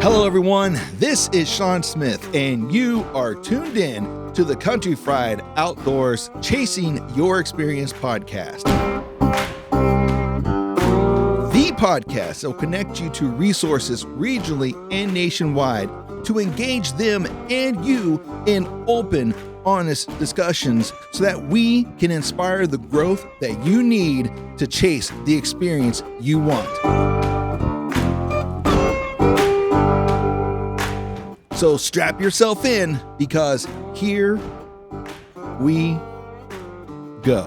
Hello, everyone. This is Sean Smith, and you are tuned in to the Country Fried Outdoors Chasing Your Experience podcast. The podcast that will connect you to resources regionally and nationwide to engage them and you in open, honest discussions so that we can inspire the growth that you need to chase the experience you want. So strap yourself in because here we go.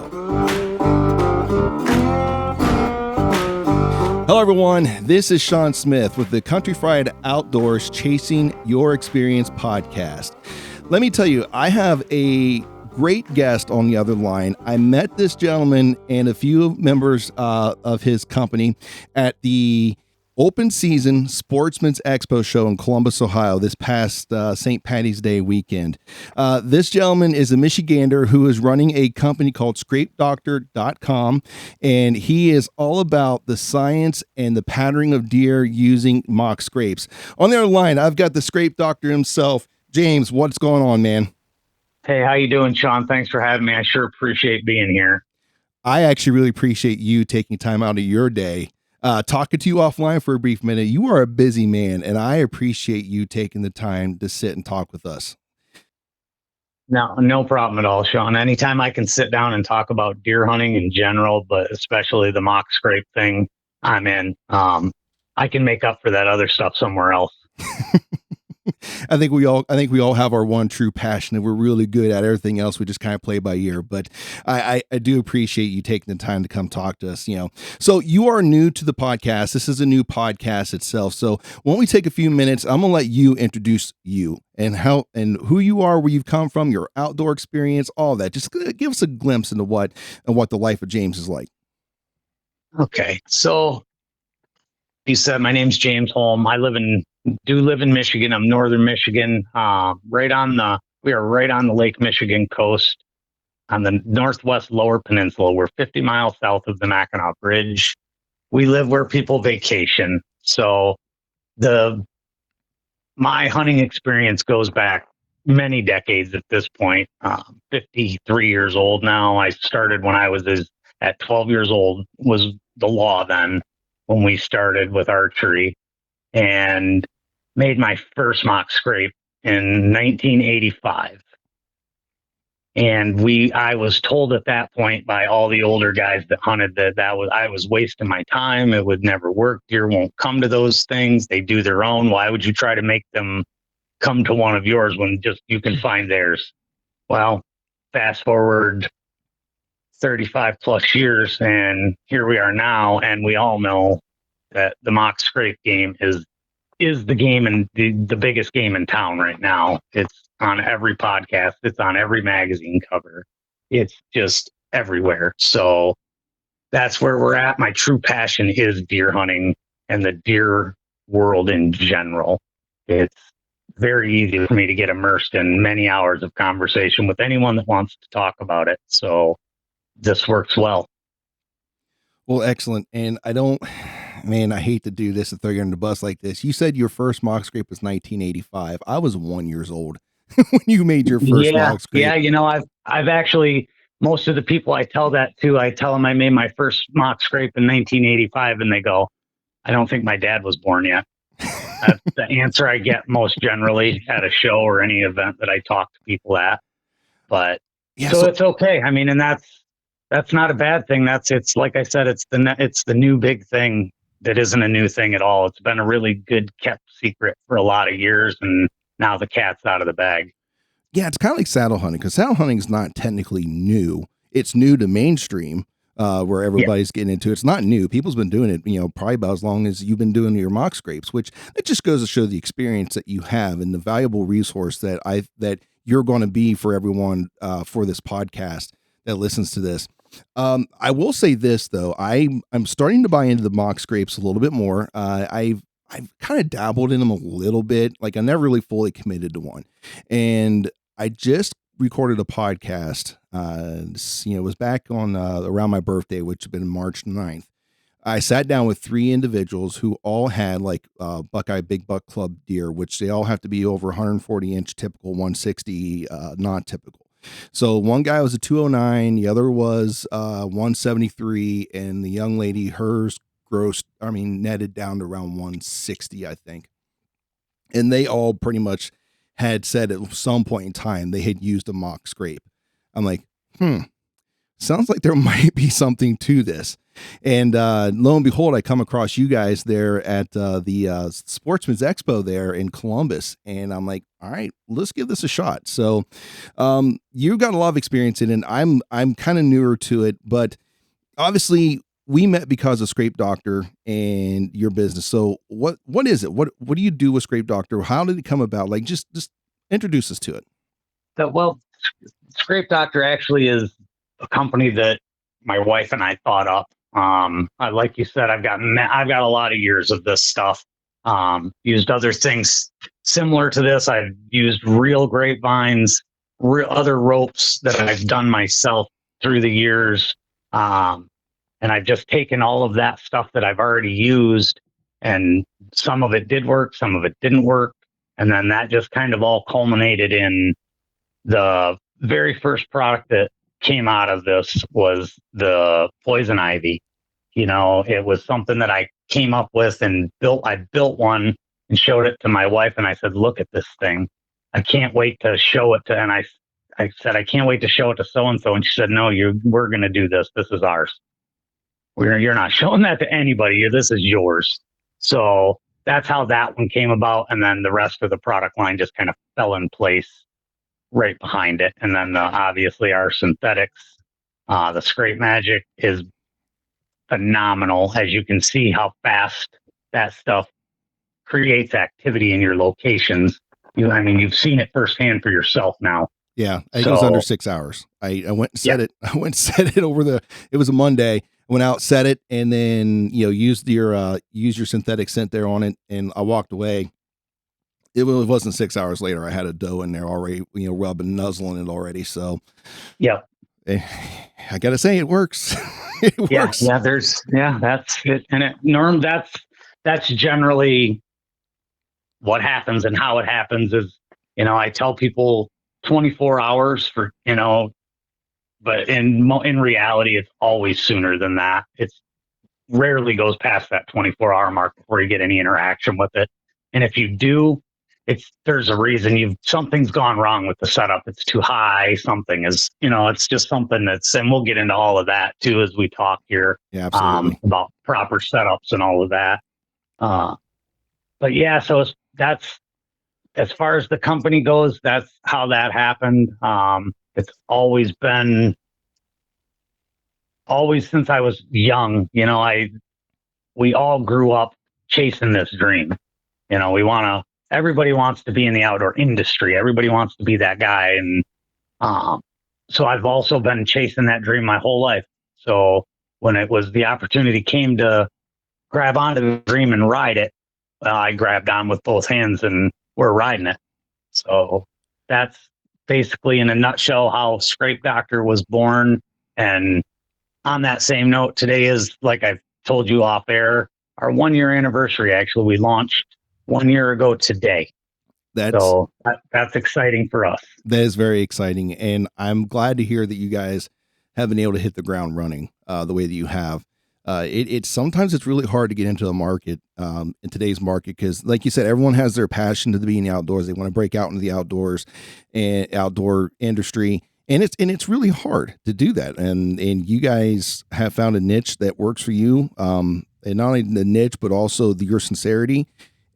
Hello, everyone. This is Sean Smith with the Country Fried Outdoors Chasing Your Experience podcast. Let me tell you, I have a great guest on the other line. I met this gentleman and a few members of his company at the Open Season Sportsman's Expo show in Columbus, Ohio, this past St. Patty's Day weekend. This gentleman is a Michigander who is running a company called scrapedoctor.com, and he is all about the science and the patterning of deer using mock scrapes. On the other line, I've got the scrape doctor himself. James, what's going on, man? Hey, how you doing, Sean? Thanks for having me. I sure appreciate being here. I actually really appreciate you taking time out of your day. Talking to you offline for a brief minute. You are a busy man, and I appreciate you taking the time to sit and talk with us. No problem at all, Sean. Anytime I can sit down and talk about deer hunting in general, but especially the mock scrape thing, I'm in. I can make up for that other stuff somewhere else. I think we all have our one true passion, and we're really good at everything else. We just kind of play by ear. But I do appreciate you taking the time to come talk to us. So you are new to the podcast. This is a new podcast itself. So why don't we take a few minutes? I'm gonna let you introduce you and how and who you are, where you've come from, your outdoor experience, all that. Just give us a glimpse into what the life of James is like. Okay, so you said my name's James Holm. I live in Michigan. I'm northern Michigan. We are right on the Lake Michigan coast on the northwest lower peninsula. We're 50 miles south of the Mackinac Bridge. We live where people vacation. So my hunting experience goes back many decades at this point. 53 years old now. I started when I was at 12 years old was the law then when we started with archery, and made my first mock scrape in 1985. And I was told at that point by all the older guys that hunted I was wasting my time. It would never work. Deer won't come to those things. They do their own. Why would you try to make them come to one of yours when just you can find theirs? Well, fast forward 35 plus years, and here we are now, and we all know that the mock scrape game is the game and the biggest game in town right now. It's on every podcast. It's on every magazine cover. It's just everywhere. So that's where we're at. My true passion is deer hunting and the deer world in general. It's very easy for me to get immersed in many hours of conversation with anyone that wants to talk about it. So this works well. Well, excellent. And I hate to do this and throw you under the bus like this. You said your first mock scrape was 1985. I was 1 year old when you made your first mock scrape. Yeah, I've actually, most of the people I tell that to, I tell them I made my first mock scrape in 1985, and they go, I don't think my dad was born yet. That's the answer I get most generally at a show or any event that I talk to people at. But yeah, so it's okay. I mean, and that's not a bad thing. It's like I said, it's the new big thing that isn't a new thing at all. It's been a really good kept secret for a lot of years, and now the cat's out of the bag. Yeah, it's kind of like saddle hunting, because saddle hunting is not technically new. It's new to mainstream, where everybody's getting into it. It's not new. People's been doing it, probably about as long as you've been doing your mock scrapes, which it just goes to show the experience that you have and the valuable resource that you're going to be for everyone for this podcast that listens to this. I will say this though, I'm starting to buy into the mock scrapes a little bit more. I've kind of dabbled in them a little bit. Like I never really fully committed to one, and I just recorded a podcast. It was back on around my birthday, which had been March 9th. I sat down with 3 individuals who all had like Buckeye Big Buck Club deer, which they all have to be over 140 inch typical, 160 not typical. So one guy was a 209, the other was 173, and the young lady, hers netted down to around 160, I think. And they all pretty much had said at some point in time they had used a mock scrape. I'm like, sounds like there might be something to this. And lo and behold, I come across you guys there at the Sportsman's Expo there in Columbus. And I'm like, all right, let's give this a shot. So you've got a lot of experience in it. And I'm kind of newer to it, but obviously we met because of Scrape Doctor and your business. So what is it? What do you do with Scrape Doctor? How did it come about? Like just introduce us to it. Well, Scrape Doctor actually is a company that my wife and I thought up. Like you said, I've got a lot of years of this stuff. Used other things similar to this. I've used real grapevines, other ropes that I've done myself through the years. And I've just taken all of that stuff that I've already used, and some of it did work, some of it didn't work. And then that just kind of all culminated in the very first product that came out of this was the poison ivy. It was something that I came up with and built. I built one and showed it to my wife, and I said, look at this thing. I can't wait to show it to, and I said, I can't wait to show it to so-and-so. And she said, no, we're going to do this. This is ours. You're not showing that to anybody. This is yours. So that's how that one came about. And then the rest of the product line just kind of fell in place right behind it. And then obviously our synthetics, the Scrape Magic is phenomenal. As you can see how fast that stuff creates activity in your locations. You've seen it firsthand for yourself now. Yeah, it goes under 6 hours. I went and set it. I went and set it it was a Monday. I went out, set it, and then use your synthetic scent there on it, and I walked away. It wasn't 6 hours later. I had a doe in there already, rubbing, nuzzling it already. So, yeah, I gotta say it works. It works. Yeah. That's it, and Norm, that's generally what happens, and how it happens is, I tell people 24 hours for, but in reality, it's always sooner than that. It's rarely goes past that 24-hour mark before you get any interaction with it. And if you do, there's a reason. Something's gone wrong with the setup. It's too high. Something is, it's just something and we'll get into all of that too as we talk here. Yeah, absolutely. About proper setups and all of that. But yeah, so that's, as far as the company goes, that's how that happened. It's always since I was young, we all grew up chasing this dream. Everybody wants to be in the outdoor industry. Everybody wants to be that guy. And so I've also been chasing that dream my whole life. So when the opportunity came to grab onto the dream and ride it, I grabbed on with both hands and we're riding it. So that's basically in a nutshell how Scrape Doctor was born. And on that same note, today is, like I told you off air, our 1-year anniversary. Actually, we launched 1 year ago today. That's exciting for us. That is very exciting. And I'm glad to hear that you guys have been able to hit the ground running the way that you have. Sometimes it's really hard to get into the market in today's market because, like you said, everyone has their passion to be in the outdoors. They want to break out into the outdoors and outdoor industry, and it's really hard to do that. And you guys have found a niche that works for you, and not only the niche but also your sincerity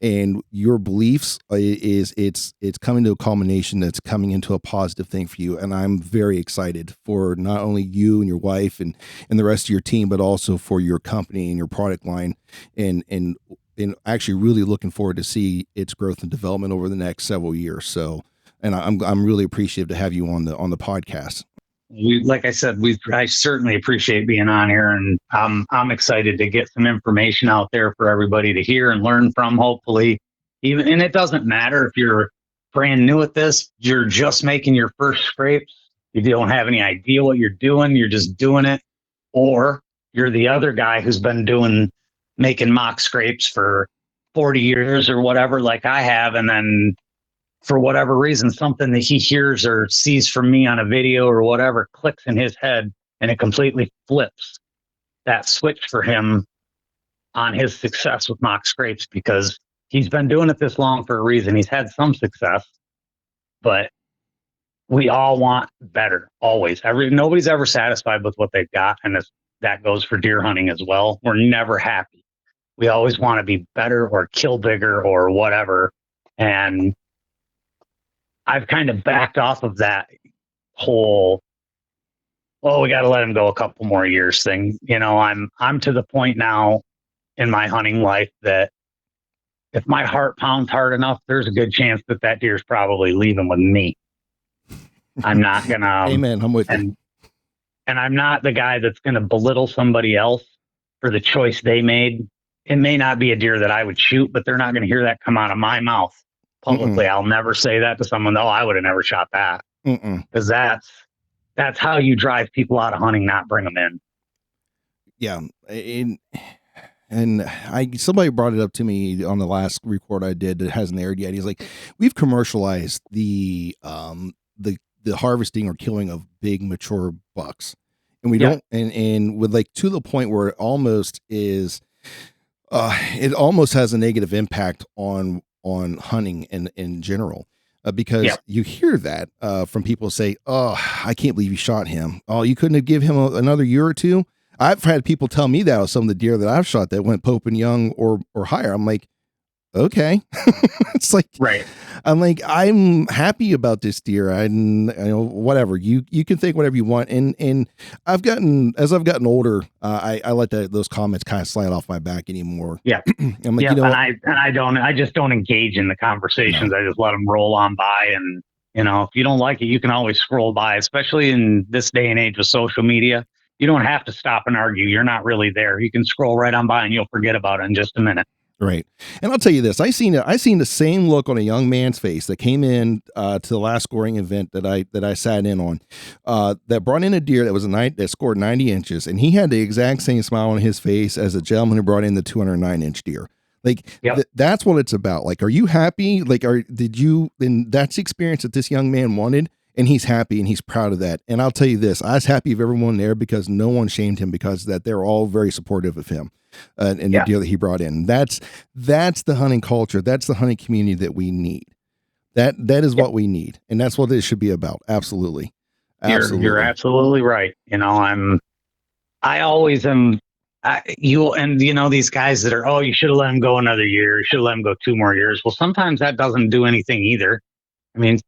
and your beliefs. It's coming to a culmination that's coming into a positive thing for you. And I'm very excited for not only you and your wife and the rest of your team, but also for your company and your product line, and actually really looking forward to see its growth and development over the next several years. So, and I'm really appreciative to have you on the podcast. Like I said, I certainly appreciate being on here, and I'm excited to get some information out there for everybody to hear and learn from, hopefully. And it doesn't matter if you're brand new at this, you're just making your first scrapes, you don't have any idea what you're doing, you're just doing it, or you're the other guy who's been making mock scrapes for 40 years or whatever, like I have. And then for whatever reason, something that he hears or sees from me on a video or whatever clicks in his head, and it completely flips that switch for him on his success with mock scrapes, because he's been doing it this long for a reason. He's had some success, but we all want better always. Nobody's ever satisfied with what they've got, and that goes for deer hunting as well. We're never happy. We always want to be better or kill bigger or whatever. And I've kind of backed off of that whole, we got to let him go a couple more years thing. I'm to the point now in my hunting life that if my heart pounds hard enough, there's a good chance that deer's probably leaving with me. I'm not going to. Amen. I'm with you. And I'm not the guy that's going to belittle somebody else for the choice they made. It may not be a deer that I would shoot, but they're not going to hear that come out of my mouth publicly. I'll never say that to someone. Oh, I would have never shot that. Because that's how you drive people out of hunting, not bring them in. Yeah. And somebody brought it up to me on the last record I did that hasn't aired yet. He's like, we've commercialized the harvesting or killing of big mature bucks, and we don't, and with like to the point where it almost is, it almost has a negative impact on hunting in general. Because you hear that from people say, oh, I can't believe you shot him. Oh, you couldn't have given him another year or two. I've had people tell me that with some of the deer that I've shot that went Pope and Young or higher. I'm like, okay. It's like, right. I'm like, I'm happy about this deer. Whatever you can think whatever you want. And as I've gotten older, I let those comments kind of slide off my back anymore. Yeah. I'm like, I just don't engage in the conversations. No. I just let them roll on by. And, if you don't like it, you can always scroll by, especially in this day and age with social media. You don't have to stop and argue. You're not really there. You can scroll right on by and you'll forget about it in just a minute. Right. And I'll tell you this, I seen the same look on a young man's face that came in to the last scoring event that I sat in on, that brought in a deer that scored 90 inches. And he had the exact same smile on his face as a gentleman who brought in the 209-inch deer. Like, that's what it's about. Like, are you happy? Like, and that's the experience that this young man wanted. And he's happy and he's proud of that. And I'll tell you this, I was happy of everyone there because no one shamed him, because that they're all very supportive of him and the deal that he brought in. That's the hunting culture. That's the hunting community that we need. That is what we need. And that's what it should be about. Absolutely. You're absolutely right. I always am. These guys that are, you should have let him go another year. You should have let him go 2 more years. Well, sometimes that doesn't do anything either. I mean,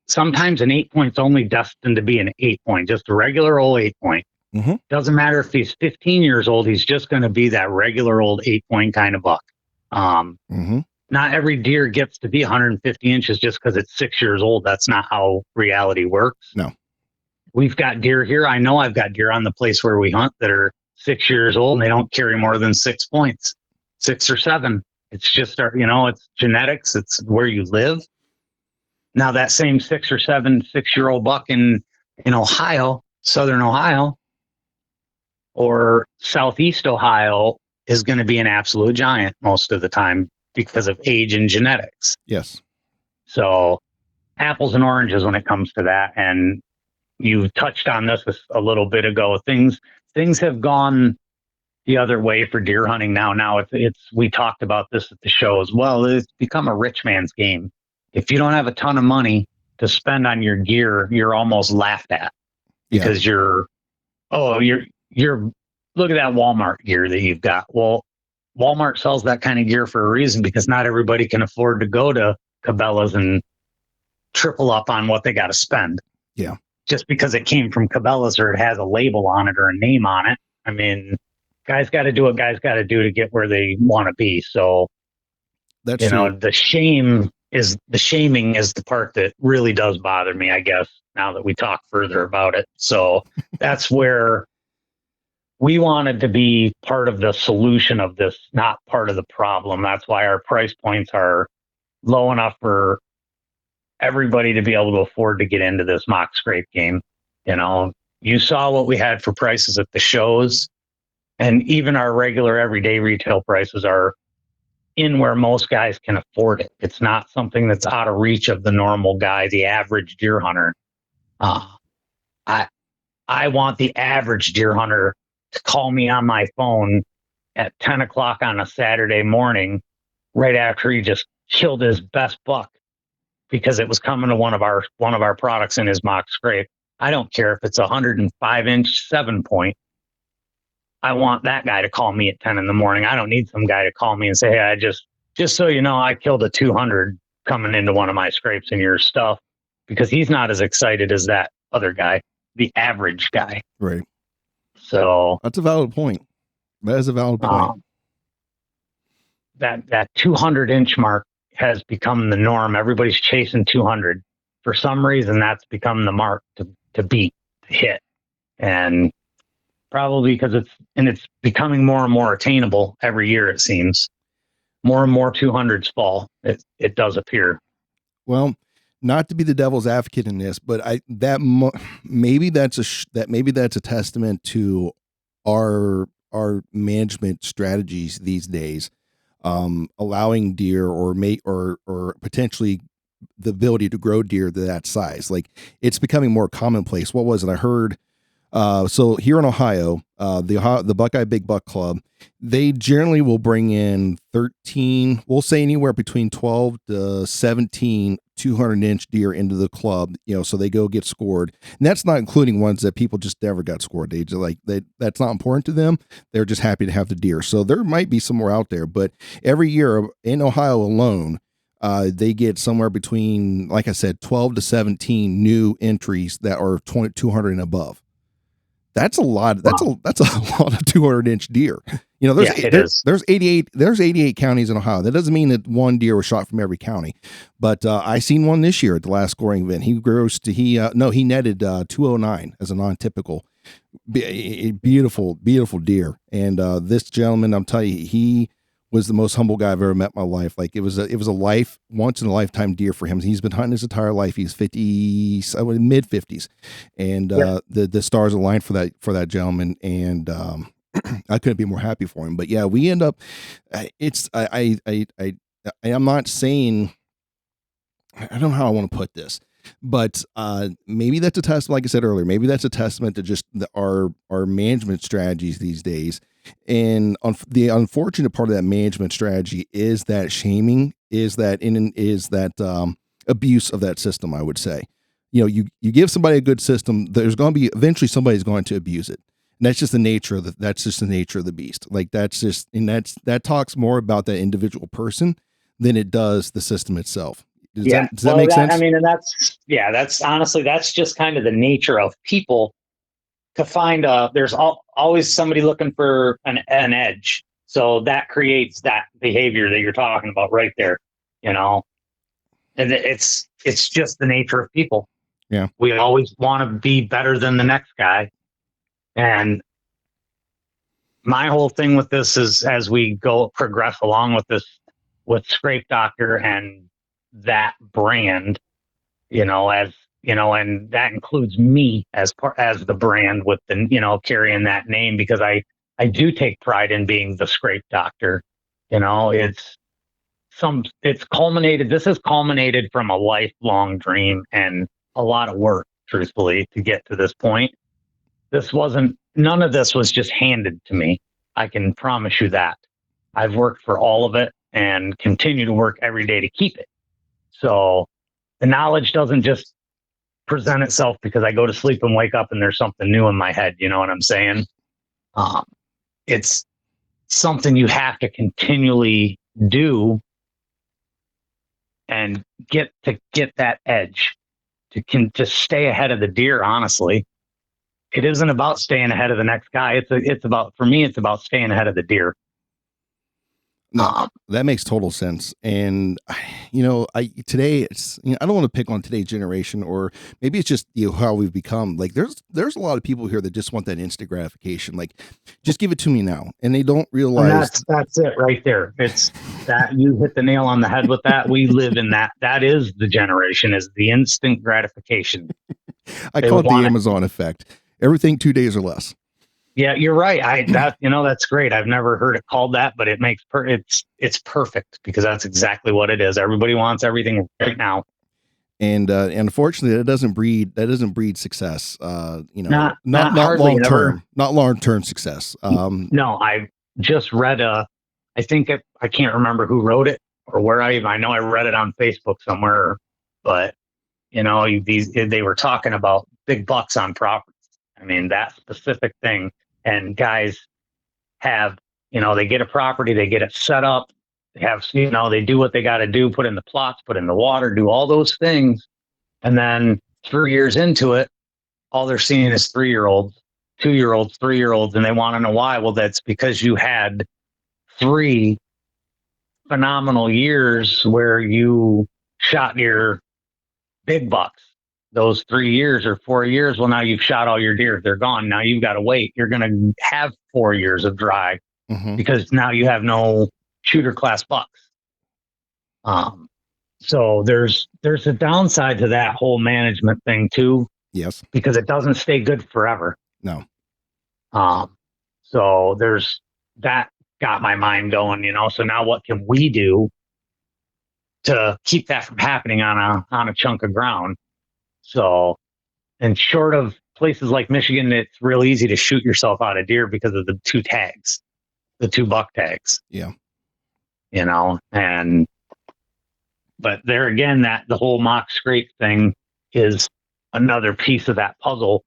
sometimes an 8-point's only destined to be an 8-point, just a regular old 8-point. Mm-hmm. Doesn't matter if he's 15 years old, he's just going to be that regular old 8-point kind of buck. Not every deer gets to be 150 inches just because it's 6 years old. That's not how reality works. No. We've got deer here. I know I've got deer on the place where we hunt that are 6 years old and they don't carry more than 6 points, 6 or 7. It's just, it's genetics. It's where you live. Now that same 6 or 7 6-year-old buck in Ohio, Southern Ohio, or Southeast Ohio is going to be an absolute giant most of the time because of age and genetics. Yes. So apples and oranges when it comes to that. And you touched on this a little bit ago. Things have gone the other way for deer hunting now. Now we talked about this at the show as well. It's become a rich man's game. If you don't have a ton of money to spend on your gear, you're almost laughed at because you're look at that Walmart gear that you've got. Well, Walmart sells that kind of gear for a reason, because not everybody can afford to go to Cabela's and triple up on what they got to spend. Yeah. Just because it came from Cabela's or it has a label on it or a name on it. I mean, guys got to do what guys got to do to get where they want to be. So that's true. The shaming is the part that really does bother me, I guess, now that we talk further about it. So that's where we wanted to be part of the solution of this, not part of the problem. That's why our price points are low enough for everybody to be able to afford to get into this mock scrape game. You saw what we had for prices at the shows. And even our regular everyday retail prices are in where most guys can afford it. It's not something that's out of reach of the normal guy, the average deer hunter. Uh, I I want the average deer hunter to call me on my phone at 10 o'clock on a Saturday morning, right after he just killed his best buck because it was coming to one of our products in his mock scrape. I don't care if it's a 105-inch 7-point. I want that guy to call me at 10 in the morning. I don't need some guy to call me and say, hey, just so you know, I killed a 200 coming into one of my scrapes in your stuff, because he's not as excited as that other guy, the average guy. Right. So that's a valid point. That is a valid point. That 200-inch mark has become the norm. Everybody's chasing 200. For some reason, that's become the mark to beat, to hit. And probably because it's becoming more and more attainable every year, it seems. More and more 200s fall. It does appear. Well, not to be the devil's advocate in this, but maybe that's a testament to our management strategies these days, allowing deer or potentially the ability to grow deer to that size. Like, it's becoming more commonplace. What was it? I heard. So here in Ohio, the Buckeye Big Buck Club, they generally will bring in 13, we'll say anywhere between 12 to 17 200-inch deer into the club, so they go get scored. And that's not including ones that people just never got scored. That's not important to them. They're just happy to have the deer. So there might be some more out there, but every year in Ohio alone, they get somewhere between, like I said, 12 to 17 new entries that are 200 and above. That's a lot. That's a lot of 200-inch deer. There's 88 counties in Ohio. That doesn't mean that one deer was shot from every county, but I seen one this year at the last scoring event. He netted 209 as a non-typical, beautiful deer. And this gentleman, I'm telling you, he was the most humble guy I've ever met in my life. Like, it was a once in a lifetime deer for him. He's been hunting his entire life. He's mid 50s, and the stars aligned for that gentleman. And I couldn't be more happy for him. But yeah, we end up. I'm not saying. I don't know how I want to put this, but maybe that's a testament. Like I said earlier, maybe that's a testament to just our management strategies these days. And the unfortunate part of that management strategy is that shaming, is that abuse of that system. I would say, you give somebody a good system, there's going to be eventually somebody's going to abuse it. And that's just the nature of the beast. Like, that talks more about that individual person than it does the system itself. Does that make sense? I mean, and that's honestly, that's just kind of the nature of people. To find there's always somebody looking for an edge, so that creates that behavior that you're talking about right there, and it's just the nature of people. Yeah, we always want to be better than the next guy. And my whole thing with this is, as we progress along with this, with Scrape Doctor and that brand, and that includes me as the brand with the, carrying that name, because I do take pride in being the Scrape Doctor. It's culminated. This has culminated from a lifelong dream and a lot of work, truthfully, to get to this point. None of this was just handed to me. I can promise you that. I've worked for all of it and continue to work every day to keep it. So the knowledge doesn't just present itself because I go to sleep and wake up and there's something new in my head. You know what I'm saying? It's something you have to continually do and get that edge to stay ahead of the deer. Honestly, it isn't about staying ahead of the next guy. For me, it's about staying ahead of the deer. No, that makes total sense. And, today it's, I don't want to pick on today's generation, or maybe it's just, how we've become. Like, there's a lot of people here that just want that instant gratification. Like, just give it to me now. And they don't realize that's it right there. It's that you hit the nail on the head with that. We live in that. That is the generation, is the instant gratification. I call it the Amazon effect. Everything 2 days or less. Yeah, you're right. That's great. I've never heard it called that, but it makes it's perfect because that's exactly what it is. Everybody wants everything right now. And unfortunately, that doesn't breed success. Not Hardly long ever. term, not long term success. No, I just read I think I can't remember who wrote it or where I know I read it on Facebook somewhere, but they were talking about big bucks on properties. I mean, that specific thing, and guys have, they get a property, they get it set up, they have, they do what they got to do, put in the plots, put in the water, do all those things. And then 3 years into it, all they're seeing is 3-year-olds, 2-year-olds, 3-year-olds, and they want to know why. Well, that's because you had 3 phenomenal years where you shot your big bucks. Those 3 years or 4 years, well, now you've shot all your deer. They're gone. Now you've got to wait. You're going to have 4 years of dry because now you have no shooter class bucks. So there's a downside to that whole management thing too. Yes. Because it doesn't stay good forever. No. So there's that got my mind going, So now what can we do to keep that from happening on a chunk of ground? So, and short of places like Michigan, it's real easy to shoot yourself out of deer because of the 2 tags, the 2 buck tags. Yeah. But there again, that the whole mock scrape thing is another piece of that puzzle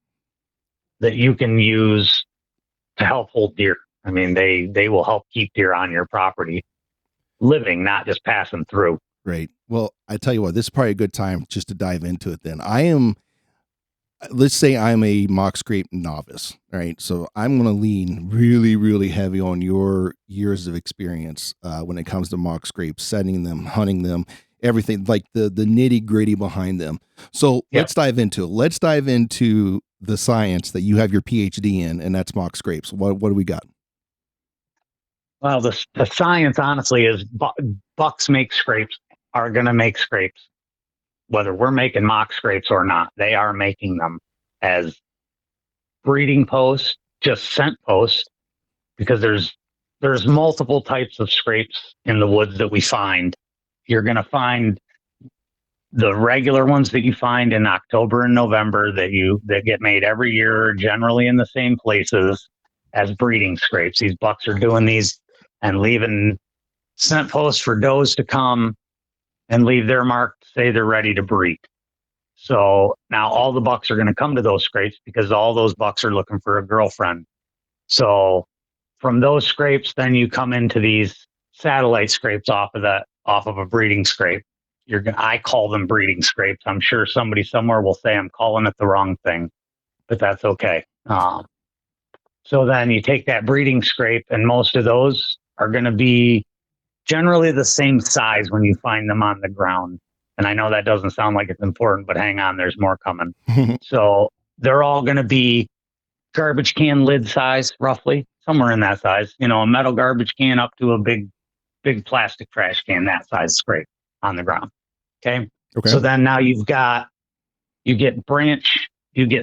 that you can use to help hold deer. I mean, they will help keep deer on your property living, not just passing through. Right. Well, I tell you what, this is probably a good time just to dive into it then. Let's say I'm a mock scrape novice, right? So I'm going to lean really, really heavy on your years of experience when it comes to mock scrapes, setting them, hunting them, everything, like the nitty gritty behind them. So let's dive into it. Let's dive into the science that you have your PhD in, and that's mock scrapes. What do we got? Well, the science, honestly, is bucks make scrapes, are going to make scrapes. Whether we're making mock scrapes or not, they are making them as breeding posts, just scent posts, because there's multiple types of scrapes in the woods that we find. You're going to find the regular ones that you find in October and November that get made every year, generally in the same places as breeding scrapes. These bucks are doing these and leaving scent posts for does to come and leave their mark to say they're ready to breed. So now all the bucks are going to come to those scrapes because all those bucks are looking for a girlfriend. So from those scrapes, then you come into these satellite scrapes off of a breeding scrape. I call them breeding scrapes. I'm sure somebody somewhere will say I'm calling it the wrong thing, but that's okay. So then you take that breeding scrape, and most of those are going to be generally the same size when you find them on the ground. And I know that doesn't sound like it's important, but hang on, there's more coming. So they're all going to be garbage can lid size, roughly, somewhere in that size. A metal garbage can up to a big plastic trash can, that size scrape on the ground. Okay. So then now you get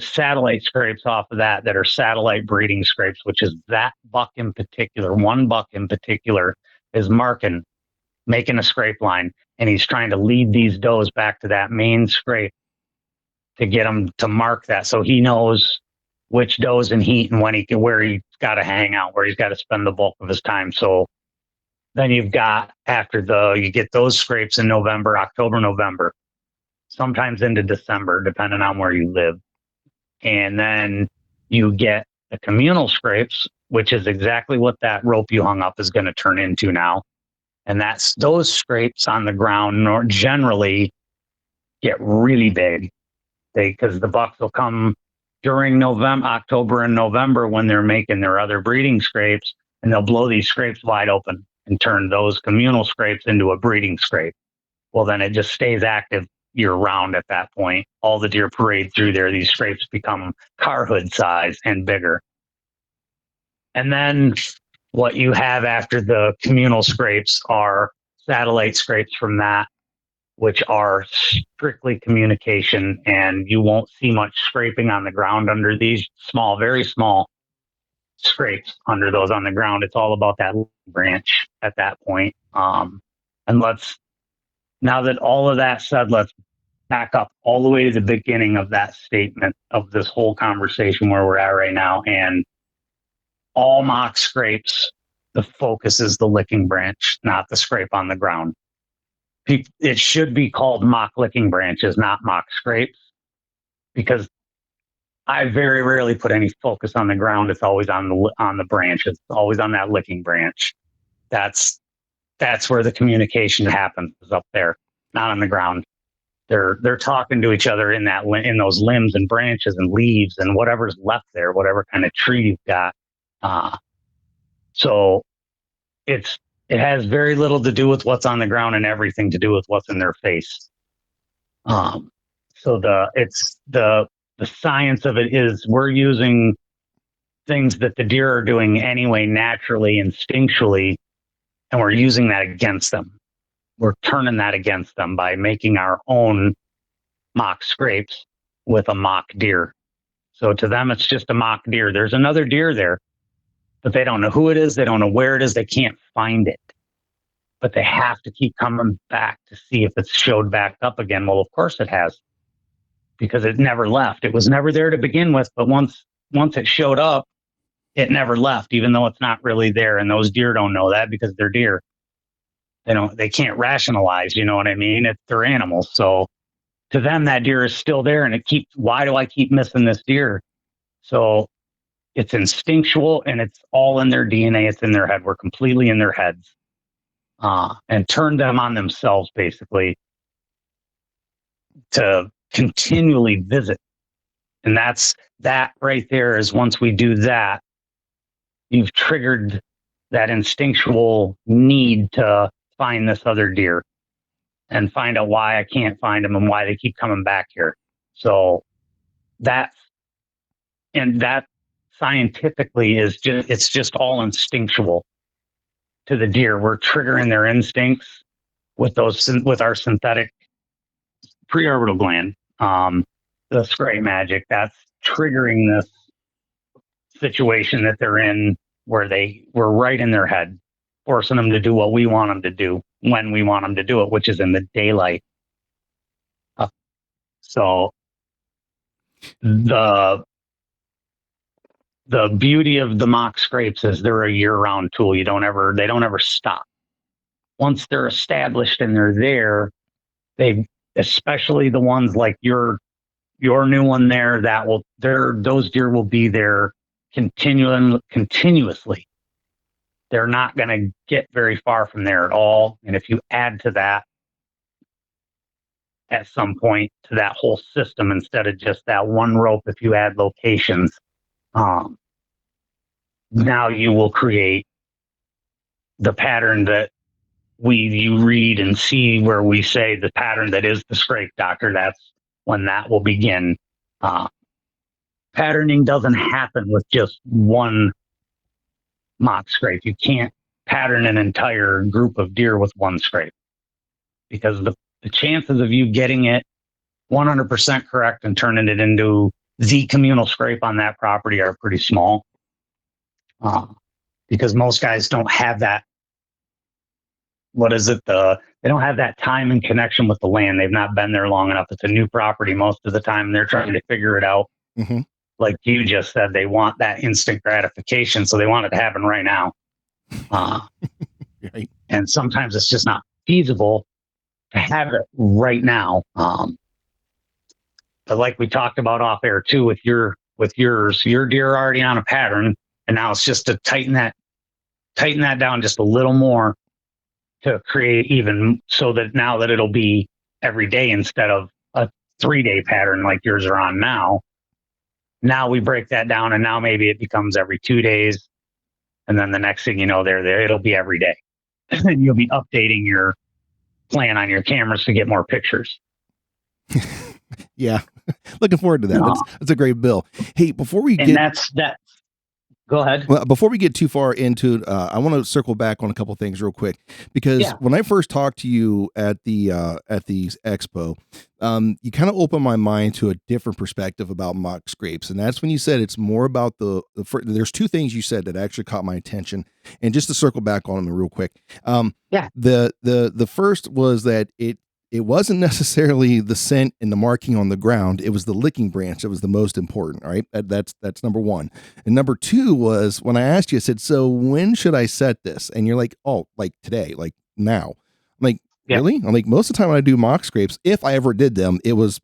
satellite scrapes off of that are satellite breeding scrapes, which is that buck in particular. One buck in particular is making a scrape line, and he's trying to lead these does back to that main scrape to get them to mark that, so he knows which does in heat and where he's got to hang out, where he's got to spend the bulk of his time. So then you get those scrapes in October, November, sometimes into December, depending on where you live. And then you get the communal scrapes, which is exactly what that rope you hung up is going to turn into now. And those scrapes on the ground generally get really big because the bucks will come during October and November when they're making their other breeding scrapes, and they'll blow these scrapes wide open and turn those communal scrapes into a breeding scrape. Well, then it just stays active year round at that point. All the deer parade through there. These scrapes become car hood size and bigger. And then what you have after the communal scrapes are satellite scrapes from that, which are strictly communication, and you won't see much scraping on the ground under these very small. scrapes under those on the ground. It's all about that branch at that point. And now that all of that said, let's back up all the way to the beginning of that statement of this whole conversation where we're at right now. And all mock scrapes, the focus is the licking branch, not the scrape on the ground. It should be called mock licking branches, not mock scrapes, because I very rarely put any focus on the ground. It's always on the branch. It's always on that licking branch. That's where the communication happens, is up there, not on the ground. They're talking to each other in those limbs and branches and leaves and whatever's left there, whatever kind of tree you've got. So it has very little to do with what's on the ground and everything to do with what's in their face. So the science of it is we're using things that the deer are doing anyway, naturally, instinctually, and we're using that against them. We're turning that against them by making our own mock scrapes with a mock deer. So to them, it's just a mock deer. There's another deer there, but they don't know who it is. They don't know where it is. They can't find it, but they have to keep coming back to see if it's showed back up again. Well, of course it has, because it never left. It was never there to begin with, but once it showed up, it never left, even though it's not really there. And those deer don't know that because they're deer. They can't rationalize, you know what I mean? They're animals. So to them, that deer is still there, and why do I keep missing this deer? So it's instinctual, and it's all in their DNA. It's in their head. We're completely in their heads, and turn them on themselves, basically, to continually visit. And that right there is, once we do that, you've triggered that instinctual need to find this other deer and find out why I can't find them and why they keep coming back here. So that scientifically it's just all instinctual to the deer. We're triggering their instincts with our synthetic preorbital gland, the scrape magic. That's triggering this situation that they're in, where we're right in their head, forcing them to do what we want them to do when we want them to do it, which is in the daylight. So the beauty of the mock scrapes is they're a year-round tool. They don't ever stop. Once they're established and they're there, especially the ones like your new one there, those deer will be there continuously. They're not going to get very far from there at all. And if you add to that at some point, to that whole system, instead of just that one rope, if you add locations, now you will create the pattern that you read and see, where we say the pattern that is the scrape doctor. That's when that will begin. Patterning doesn't happen with just one mock scrape. You can't pattern an entire group of deer with one scrape, because the chances of you getting it 100% correct and turning it into the communal scrape on that property are pretty small, because most guys don't have that. They don't have that time and connection with the land. They've not been there long enough. It's a new property most of the time. They're trying to figure it out. Mm-hmm. Like you just said, they want that instant gratification, so they want it to happen right now. Right. And sometimes it's just not feasible to have it right now. But like we talked about off air too, with yours, your deer are already on a pattern, and now it's just to tighten that down just a little more, to create even so that now that it'll be every day instead of a 3-day pattern like yours are on now. Now we break that down, and now maybe it becomes every 2 days. And then the next thing you know, it'll be every day. And you'll be updating your plan on your cameras to get more pictures. Yeah. Looking forward to that. That's a great bill. Hey, before we get... that's Go ahead. Well, before we get too far into it, I want to circle back on a couple things real quick, because Yeah. when I first talked to you at the expo, you kind of opened my mind to a different perspective about mock scrapes, and that's when you said it's more about there's two things you said that actually caught my attention, and just to circle back on them real quick, Yeah. the first was that it wasn't necessarily the scent and the marking on the ground. It was the licking branch that was the most important. All right. That's number one. And number two was when I asked you, I said, so when should I set this? And you're like, oh, like today, like now. I'm like, Yeah. really? I'm like, most of the time when I do mock scrapes, if I ever did them, it was,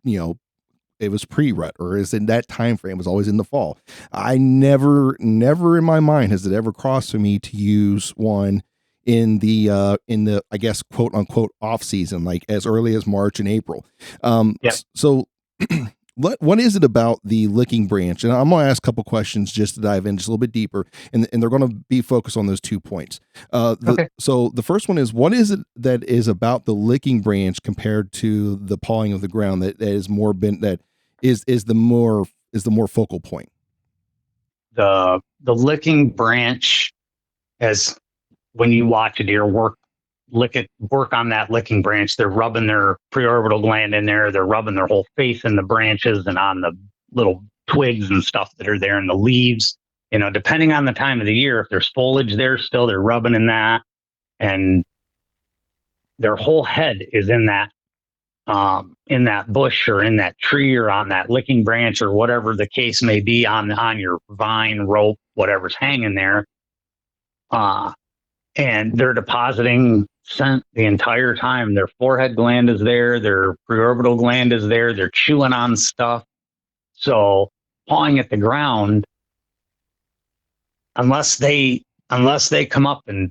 it was pre-rut, or is in that time frame, was always in the fall. I never in my mind has it ever crossed for me to use one in the I guess quote unquote off season, like as early as March and April. Yeah. So what is it about the licking branch? And I'm going to ask a couple questions just to dive in just a little bit deeper, and they're going to be focused on those 2 points. Okay. So the first one is, what is it that is about the licking branch compared to the pawing of the ground that is more the more focal point? The licking branch, as when you watch a deer work on that licking branch, they're rubbing their preorbital gland in there. They're rubbing their whole face in the branches and on the little twigs and stuff that are there in the leaves. Depending on the time of the year, if there's foliage there still, they're rubbing in that, and their whole head is in that bush or in that tree or on that licking branch or whatever the case may be, on your vine, rope, whatever's hanging there. And they're depositing scent the entire time. Their forehead gland is there. Their preorbital gland is there. They're chewing on stuff. So pawing at the ground, unless they come up and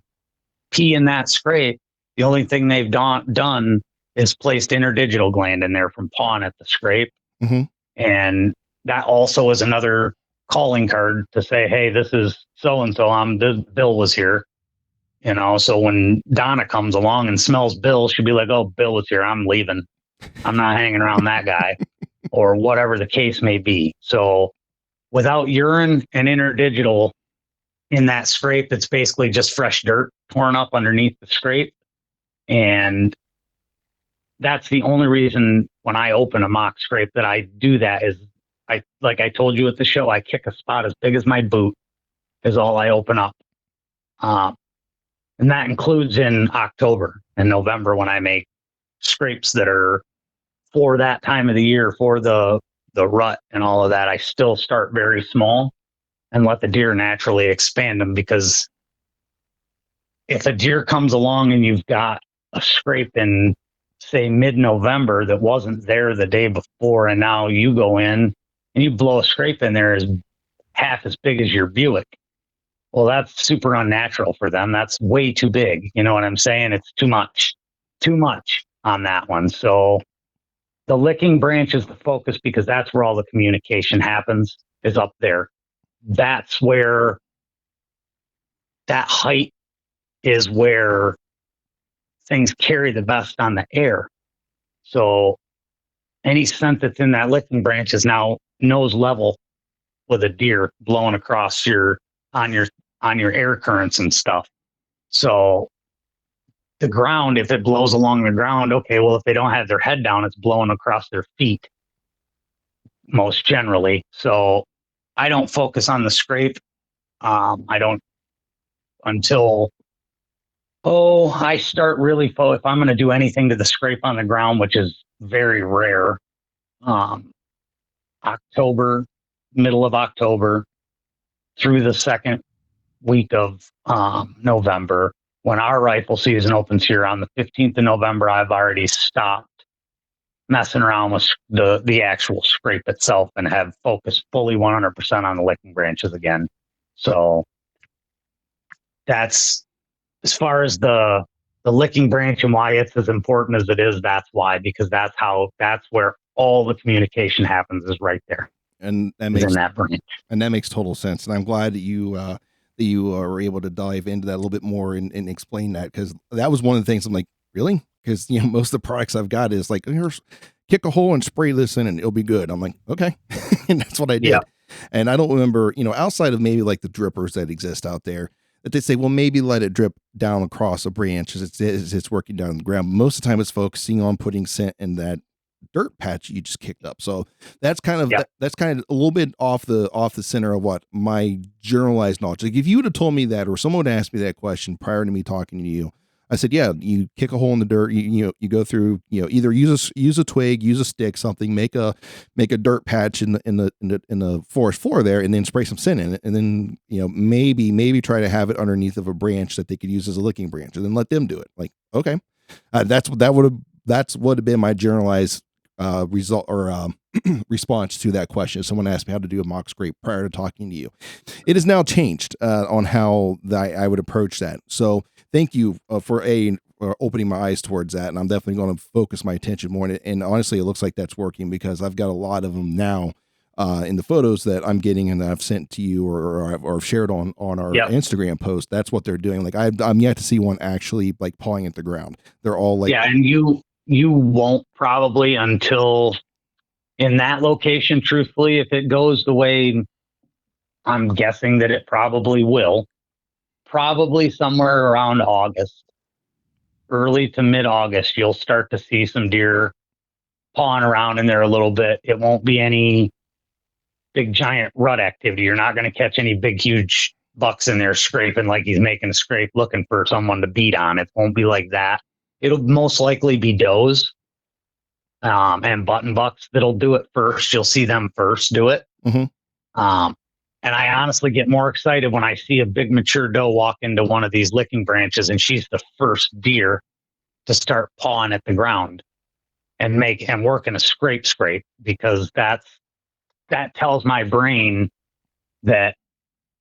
pee in that scrape, the only thing they've done is placed interdigital gland in there from pawing at the scrape. Mm-hmm. And that also is another calling card to say, hey, this is so-and-so. Bill was here. So when Donna comes along and smells Bill, she'll be like, oh, Bill was here. I'm leaving. I'm not hanging around that guy, or whatever the case may be. So without urine and interdigital in that scrape, it's basically just fresh dirt torn up underneath the scrape. And that's the only reason when I open a mock scrape that I do that is, like I told you at the show, I kick a spot as big as my boot is all I open up. And that includes in October and November when I make scrapes that are for that time of the year, for the rut and all of that. I still start very small and let the deer naturally expand them, because if a deer comes along and you've got a scrape in, say, mid-November that wasn't there the day before, and now you go in and you blow a scrape in there as half as big as your Buick, well, that's super unnatural for them. That's way too big. You know what I'm saying? It's too much on that one. So the licking branch is the focus, because that's where all the communication happens, is up there. That's where that height is where things carry the best on the air. So any scent that's in that licking branch is now nose level with a deer blowing across on your air currents and stuff. So the ground, if it blows along the ground, okay, well, if they don't have their head down, it's blowing across their feet most generally. So I don't focus on the scrape. I don't until, I start really, if I'm going to do anything to the scrape on the ground, which is very rare, October, middle of October through the second week of November. When our rifle season opens here on the 15th of November, I've already stopped messing around with the actual scrape itself and have focused fully 100% on the licking branches again. So that's, as far as the licking branch and why it's as important as it is, that's why, because that's where all the communication happens, is right there. And that makes total sense. And I'm glad that you are able to dive into that a little bit more and explain that, because that was one of the things I'm like, really? Because most of the products I've got is like, here's, kick a hole and spray this in and it'll be good. I'm like, okay. And that's what I did. And I don't remember, outside of maybe like the drippers that exist out there, that they say, well, maybe let it drip down across a branch as it's working down the ground. Most of the time, it's focusing on putting scent in that dirt patch you just kicked up. So that's kind of that's kind of a little bit off the center of what my generalized knowledge. Like if you would have told me that, or someone would ask me that question prior to me talking to you, I said, yeah, you kick a hole in the dirt, you go through, either use a twig, use a stick, something, make a dirt patch in the forest floor there, and then spray some scent in it, and then maybe try to have it underneath of a branch that they could use as a licking branch, and then let them do it. Like, okay, that's what would have been my generalized result or response to that question. Someone asked me how to do a mock scrape prior to talking to you. It has now changed on how I would approach that. So thank you for opening my eyes towards that. And I'm definitely going to focus my attention more. And honestly, it looks like that's working because I've got a lot of them now in the photos that I'm getting and that I've sent to you or shared on our Instagram post. That's what they're doing. Like I'm yet to see one actually like pawing at the ground. They're all like, and you won't probably until in that location, truthfully, if it goes the way I'm guessing that it probably will, probably somewhere around August, early to mid-August, you'll start to see some deer pawing around in there a little bit. It won't be any big giant rut activity. You're not going to catch any big, huge bucks in there scraping like he's making a scrape looking for someone to beat on. It won't be like that. It'll most likely be does and button bucks that'll do it first. You'll see them first do it. Mm-hmm. And I honestly get more excited when I see a big mature doe walk into one of these licking branches and she's the first deer to start pawing at the ground and working a scrape, because that tells my brain that,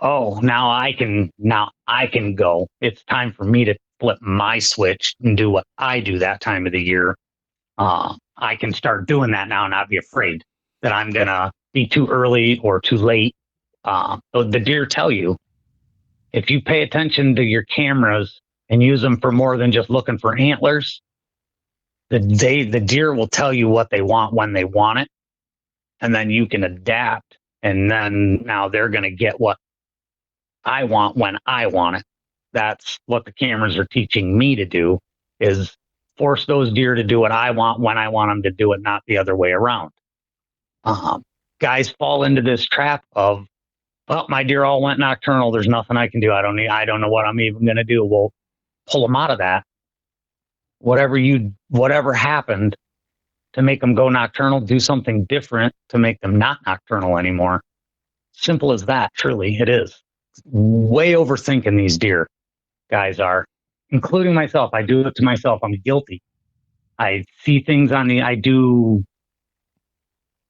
oh, now I can go. It's time for me to flip my switch and do what I do that time of the year. I can start doing that now and not be afraid that I'm going to be too early or too late. So the deer tell you, if you pay attention to your cameras and use them for more than just looking for antlers, the deer will tell you what they want when they want it. And then you can adapt. And then now they're going to get what I want when I want it. That's what the cameras are teaching me to do, is force those deer to do what I want when I want them to do it, not the other way around. Guys fall into this trap of, well, my deer all went nocturnal. There's nothing I can do. I don't know what I'm even going to do. Well, pull them out of that. Whatever happened to make them go nocturnal, do something different to make them not nocturnal anymore. Simple as that. Truly, it is. Way overthinking these deer, guys are, including myself. I do it to myself. I'm guilty. I see things I do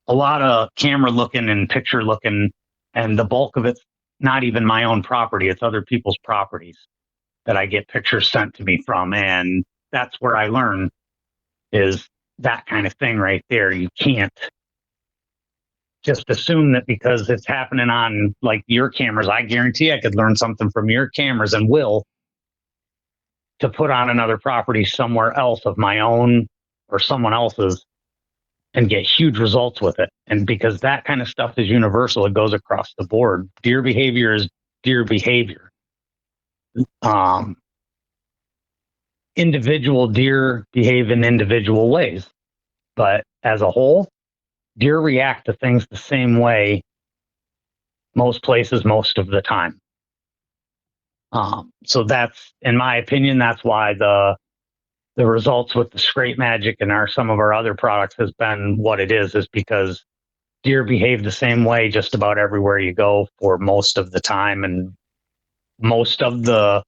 a lot of camera looking and picture looking, and the bulk of it's not even my own property. It's other people's properties that I get pictures sent to me from. And that's where I learn, is that kind of thing right there. You can't just assume that because it's happening on like your cameras. I guarantee I could learn something from your cameras and will, to put on another property somewhere else of my own or someone else's and get huge results with it. And because that kind of stuff is universal, it goes across the board. Deer behavior is deer behavior. Individual deer behave in individual ways, but as a whole, deer react to things the same way most places, most of the time. So that's, in my opinion, that's why the results with the Scrape Magic and some of our other products has been what it is because deer behave the same way just about everywhere you go for most of the time and most of the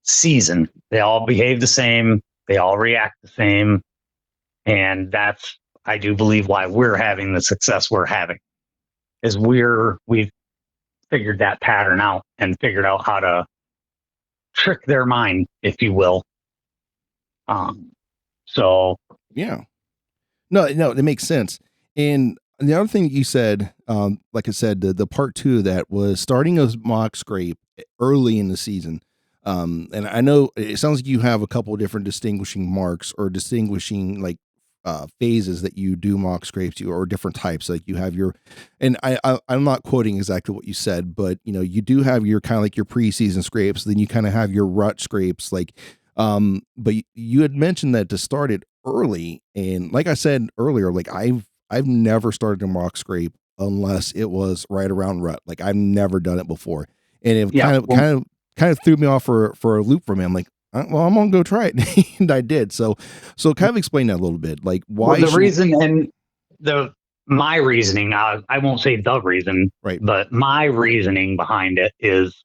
season. They all behave the same. They all react the same. And that's, I do believe, why we're having the success we're having, is we've figured that pattern out and figured out how to trick their mind, if you will. So yeah, no, it makes sense. And the other thing you said, like I said, the part 2 of that was starting a mock scrape early in the season. And I know it sounds like you have a couple of different distinguishing marks or distinguishing like phases that you do mock scrapes, or different types. Like you have your, and I'm not quoting exactly what you said, but you do have your kind of like your preseason scrapes. Then you kind of have your rut scrapes, like, but you had mentioned that to start it early. And like I said earlier, like I've never started a mock scrape unless it was right around rut. Like I've never done it before. And it kind of threw me off for a loop for me. I'm like, well, I'm gonna go try it, and I did. So kind of explain that a little bit, like why the reason and my reasoning. I won't say the reason, right? but my reasoning behind it is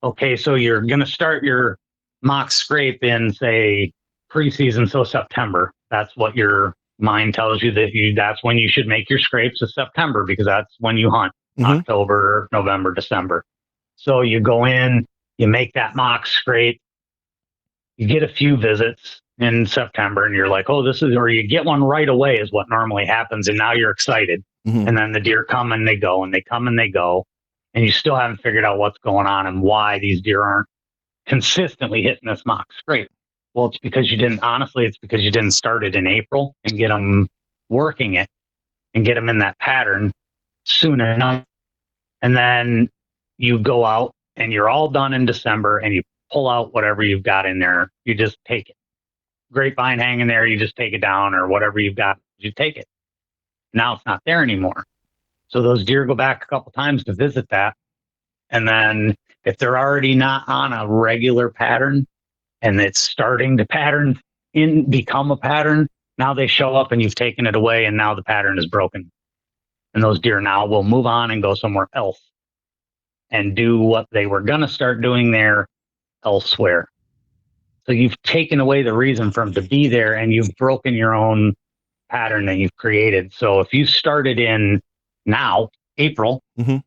okay. So you're gonna start your mock scrape in say preseason, so September. That's what your mind tells you that's when you should make your scrapes is September because that's when you hunt. October, November, December. So you go in, you make that mock scrape. You get a few visits in September and you're like, oh, or you get one right away is what normally happens. And now you're excited. And then the deer come and they go and they come and they go. And you still haven't figured out what's going on and why these deer aren't consistently hitting this mock scrape. Well, it's because it's because you didn't start it in April and get them working it and get them in that pattern soon enough. And then you go out and you're all done in December and you pull out whatever you've got in there. You just take it. Grapevine hanging there, you just take it down, or whatever you've got, you take it. Now it's not there anymore. So those deer go back a couple times to visit that. And then if they're already not on a regular pattern and it's starting to become a pattern, now they show up and you've taken it away and now the pattern is broken. And those deer now will move on and go somewhere else and do what they were going to start doing there elsewhere. So you've taken away the reason for them to be there and you've broken your own pattern that you've created. So if you started in now, April, and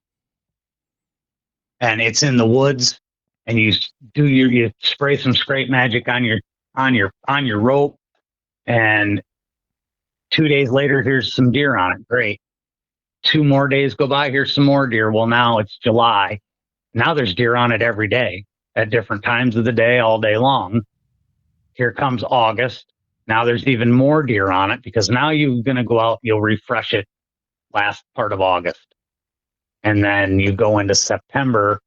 it's in the woods and you spray some scrape magic on your rope and 2 days later, here's some deer on it. Great. 2 more days go by, here's some more deer. Well, now it's July. Now there's deer on it every day at different times of the day, all day long. Here comes August. Now there's even more deer on it because now you're going to go out, you'll refresh it last part of August. And then you go into September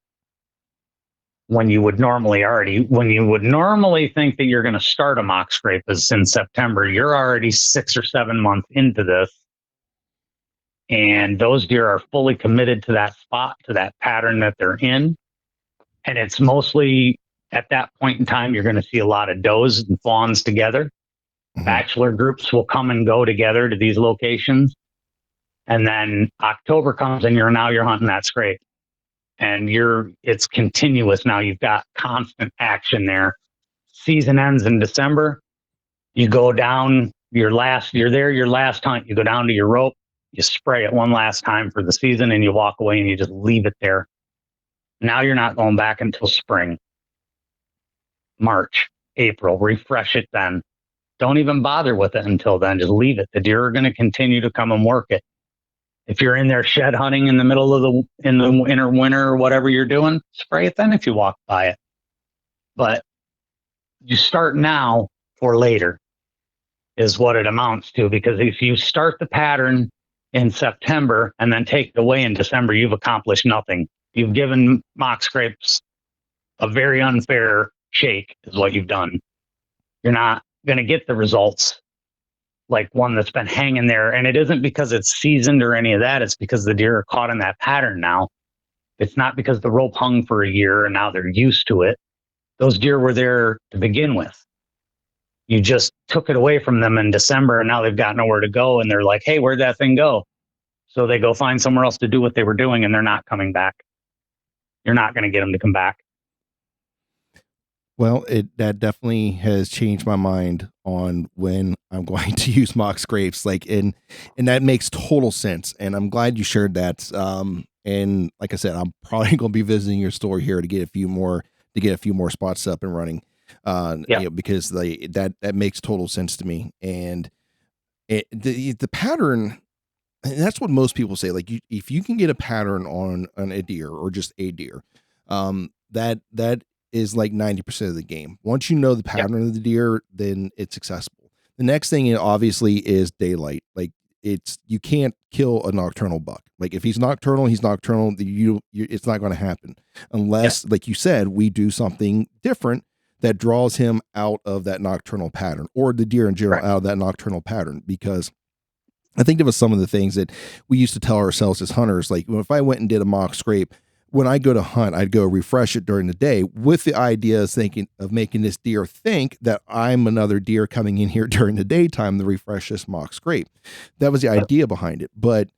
when you would normally think that you're going to start a mock scrape is in September. You're already 6 or 7 months into this. And those deer are fully committed to that spot, to that pattern that they're in. And it's mostly at that point in time, you're going to see a lot of does and fawns together. Bachelor groups will come and go together to these locations. And then October comes and you're hunting that scrape. And it's continuous now. You've got constant action there. Season ends in December. You go down your last hunt. You go down to your rope. You spray it one last time for the season and you walk away and you just leave it there. Now you're not going back until spring, March, April. Refresh it then. Don't even bother with it until then. Just leave it. The deer are going to continue to come and work it. If you're in there shed hunting in the middle of in the winter or whatever you're doing, spray it then if you walk by it. But you start now or later is what it amounts to. Because if you start the pattern in September and then take it away in December, you've accomplished nothing. You've given mock scrapes a very unfair shake is what you've done. You're not going to get the results like one that's been hanging there. And it isn't because it's seasoned or any of that. It's because the deer are caught in that pattern now. It's not because the rope hung for a year and now they're used to it. Those deer were there to begin with. You just took it away from them in December and now they've got nowhere to go. And they're like, hey, where'd that thing go? So they go find somewhere else to do what they were doing and they're not coming back. You're not going to get them to come back. Well, that definitely has changed my mind on when I'm going to use mock scrapes. And that makes total sense. And I'm glad you shared that. And like I said, I'm probably going to be visiting your store here to get a few more spots up and running. Because that makes total sense to me. And the pattern, and that's what most people say. Like if you can get a pattern on a deer or just a deer, that is like 90% of the game. Once you know the pattern of the deer, then it's successful. The next thing obviously is daylight. Like you can't kill a nocturnal buck. Like if he's nocturnal, he's nocturnal. It's not going to happen unless, like you said, we do something different that draws him out of that nocturnal pattern, or the deer in general out of that nocturnal pattern. Because I think there was some of the things that we used to tell ourselves as hunters, like if I went and did a mock scrape, when I go to hunt, I'd go refresh it during the day with the idea of making this deer think that I'm another deer coming in here during the daytime to refresh this mock scrape. That was the idea behind it. But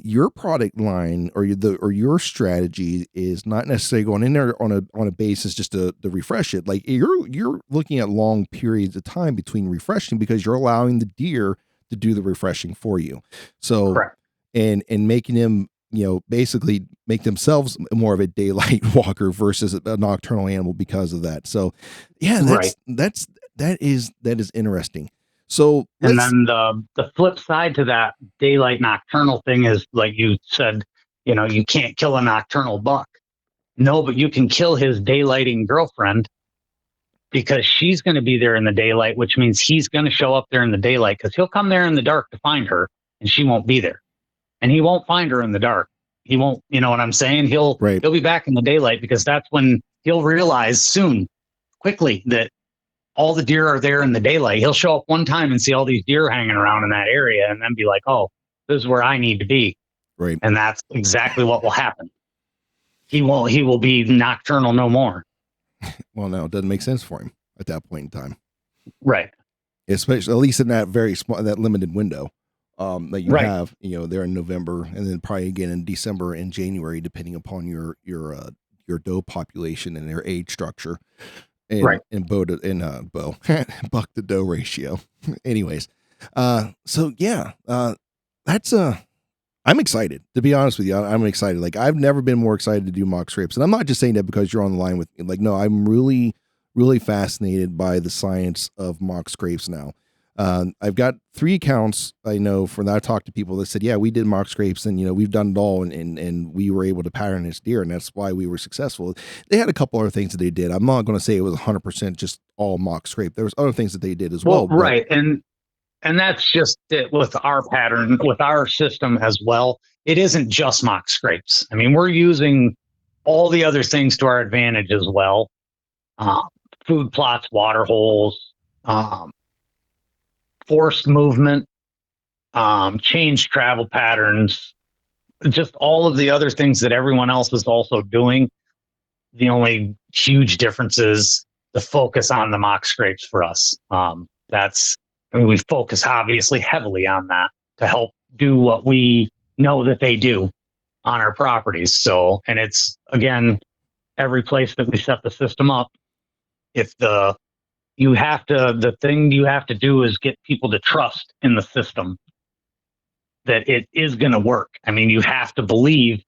your product line or your strategy is not necessarily going in there on a basis just to refresh it. Like you're looking at long periods of time between refreshing, because you're allowing the deer to do the refreshing for you. So, correct. and making them, basically make themselves more of a daylight walker versus a nocturnal animal because of that. So yeah, that is interesting. So, and then the flip side to that daylight nocturnal thing is, like you said, you can't kill a nocturnal buck. No, but you can kill his daylighting girlfriend, because she's going to be there in the daylight, which means he's going to show up there in the daylight, because he'll come there in the dark to find her and she won't be there. And he won't find her in the dark. He won't, you know what I'm saying? He'll be back in the daylight, because that's when he'll realize quickly that all the deer are there in the daylight. He'll show up one time and see all these deer hanging around in that area and then be like, oh, this is where I need to be. Right. And that's exactly what will happen. He will be nocturnal no more. Well, no, it doesn't make sense for him at that point in time. Right. Especially, at least in that very small, that limited window that you have, there in November, and then probably again in December and January, depending upon your doe population and their age structure, and buck to doe ratio. Anyways, so yeah, that's I'm excited, to be honest with you. I'm excited. Like, I've never been more excited to do mock scrapes, and I'm not just saying that because you're on the line with me. Like, no, I'm really, really fascinated by the science of mock scrapes now. I've got 3 accounts I know from that I talked to people that said, yeah, we did mock scrapes, and we've done it all, and we were able to pattern this deer, and that's why we were successful. They had a couple other things that they did. I'm not going to say it was 100% just all mock scrape. There was other things that they did as well. Right. And that's just it with our pattern, with our system as well. It isn't just mock scrapes. I mean, we're using all the other things to our advantage as well. Food plots, water holes, forced movement, changed travel patterns, just all of the other things that everyone else is also doing. The only huge difference is the focus on the mock scrapes for us. We focus obviously heavily on that to help do what we know that they do on our properties. So, and it's, again, every place that we set the system up, the thing you have to do is get people to trust in the system that it is going to work. I mean, you have to believe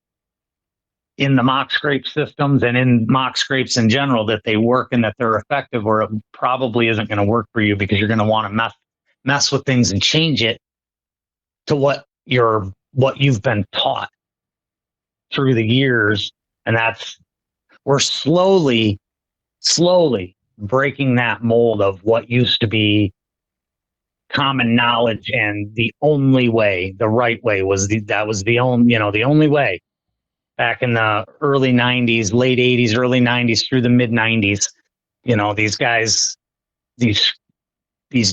in the mock scrape systems and in mock scrapes in general that they work and that they're effective, or it probably isn't going to work for you, because you're going to want to mess with things and change it to what you've been taught through the years. And we're slowly breaking that mold of what used to be common knowledge, and the only way, the right way was the only way. Back in the early 90s, late 80s, early 90s through the mid 90s, these guys, these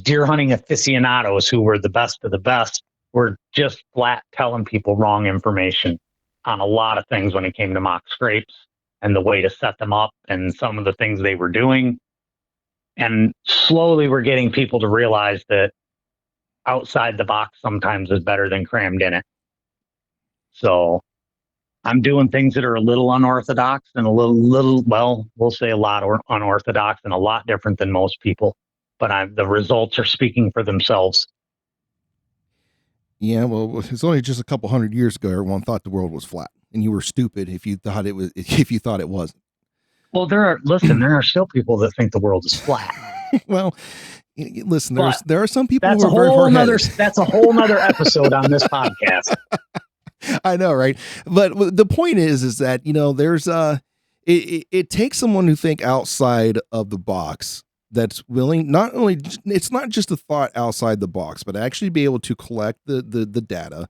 deer hunting aficionados who were the best of the best were just flat telling people wrong information on a lot of things when it came to mock scrapes and the way to set them up and some of the things they were doing. And slowly we're getting people to realize that outside the box sometimes is better than crammed in it. So I'm doing things that are a little unorthodox and a little, well, we'll say a lot unorthodox and a lot different than most people. But the results are speaking for themselves. Yeah, well, it's only just a couple hundred years ago everyone thought the world was flat, and you were stupid if you thought it was. If you thought it wasn't. Well, there are still people that think the world is flat. Well, listen, there are some people who are very hard-headed. That's a whole nother episode on this podcast. I know, right? But the point is that there's it takes someone who think outside of the box that's willing, not only, it's not just a thought outside the box, but actually be able to collect the data,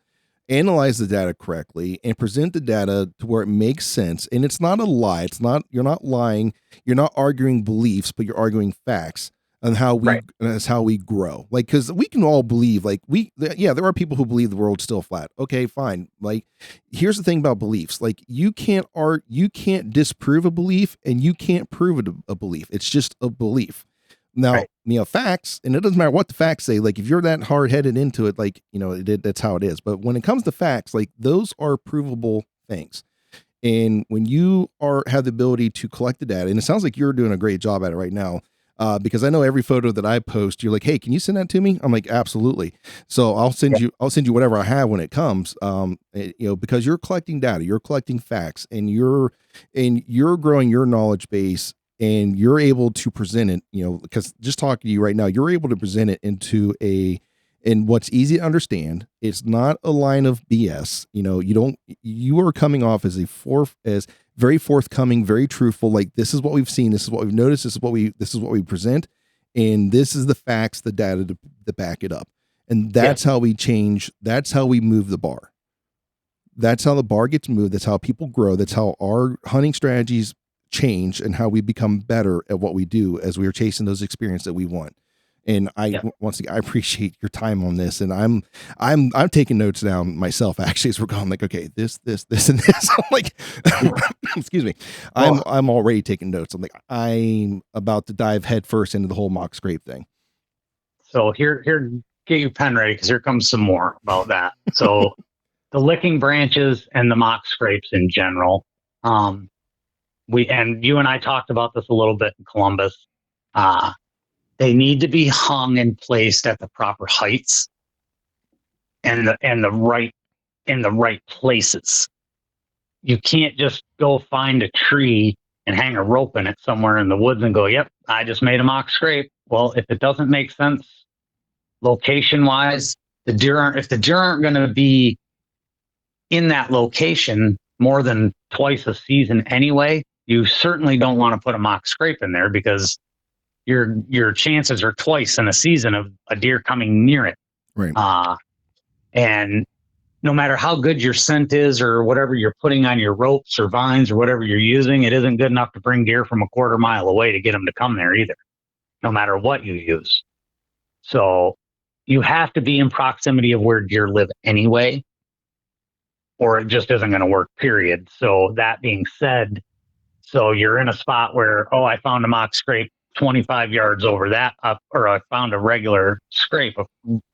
analyze the data correctly, and present the data to where it makes sense. And it's not a lie. It's not, you're not lying. You're not arguing beliefs, but you're arguing facts on how we, Right. that's how we grow. Like, cause we can all believe, like yeah, there are people who believe the world's still flat. Okay, fine. Like, here's the thing about beliefs. Like, you can't disprove a belief, and you can't prove a belief. It's just a belief. Now, Right. Facts, and it doesn't matter what the facts say. Like, if you're that hard headed into it, like, that's how it is. But when it comes to facts, like, those are provable things. And when you have the ability to collect the data, and it sounds like you're doing a great job at it right now, because I know every photo that I post, you're like, hey, can you send that to me? I'm like, absolutely. So I'll send you whatever I have when it comes, because you're collecting data, you're collecting facts, and you're growing your knowledge base, and you're able to present it, because just talking to you right now, you're able to present it in what's easy to understand. It's not a line of BS. You are coming off as as very forthcoming, very truthful. Like, this is what we've seen. This is what we've noticed. This is what we present. And this is the facts, the data to back it up. And that's how we change. That's how we move the bar. That's how the bar gets moved. That's how people grow. That's how our hunting strategies change, and how we become better at what we do as we are chasing those experiences that we want. And once again, I appreciate your time on this, and I'm taking notes down myself, actually, as we're going, like, okay, this, and this. I'm like, excuse me. I'm already taking notes. I'm like, I'm about to dive headfirst into the whole mock scrape thing. So here, get your pen ready, because here comes some more about that. So the licking branches and the mock scrapes in general. You and I talked about this a little bit in Columbus. They need to be hung and placed at the proper heights and in the right places. You can't just go find a tree and hang a rope in it somewhere in the woods and go, yep, I just made a mock scrape. Well, if it doesn't make sense location wise, if the deer aren't going to be in that location more than twice a season anyway, you certainly don't want to put a mock scrape in there, because your chances are twice in a season of a deer coming near it. Right. And no matter how good your scent is, or whatever you're putting on your ropes or vines or whatever you're using, it isn't good enough to bring deer from a quarter mile away to get them to come there either, no matter what you use. So you have to be in proximity of where deer live anyway, or it just isn't going to work, period. So that being said, so you're in a spot where, I found a mock scrape 25 yards over that up, or I found a regular scrape, a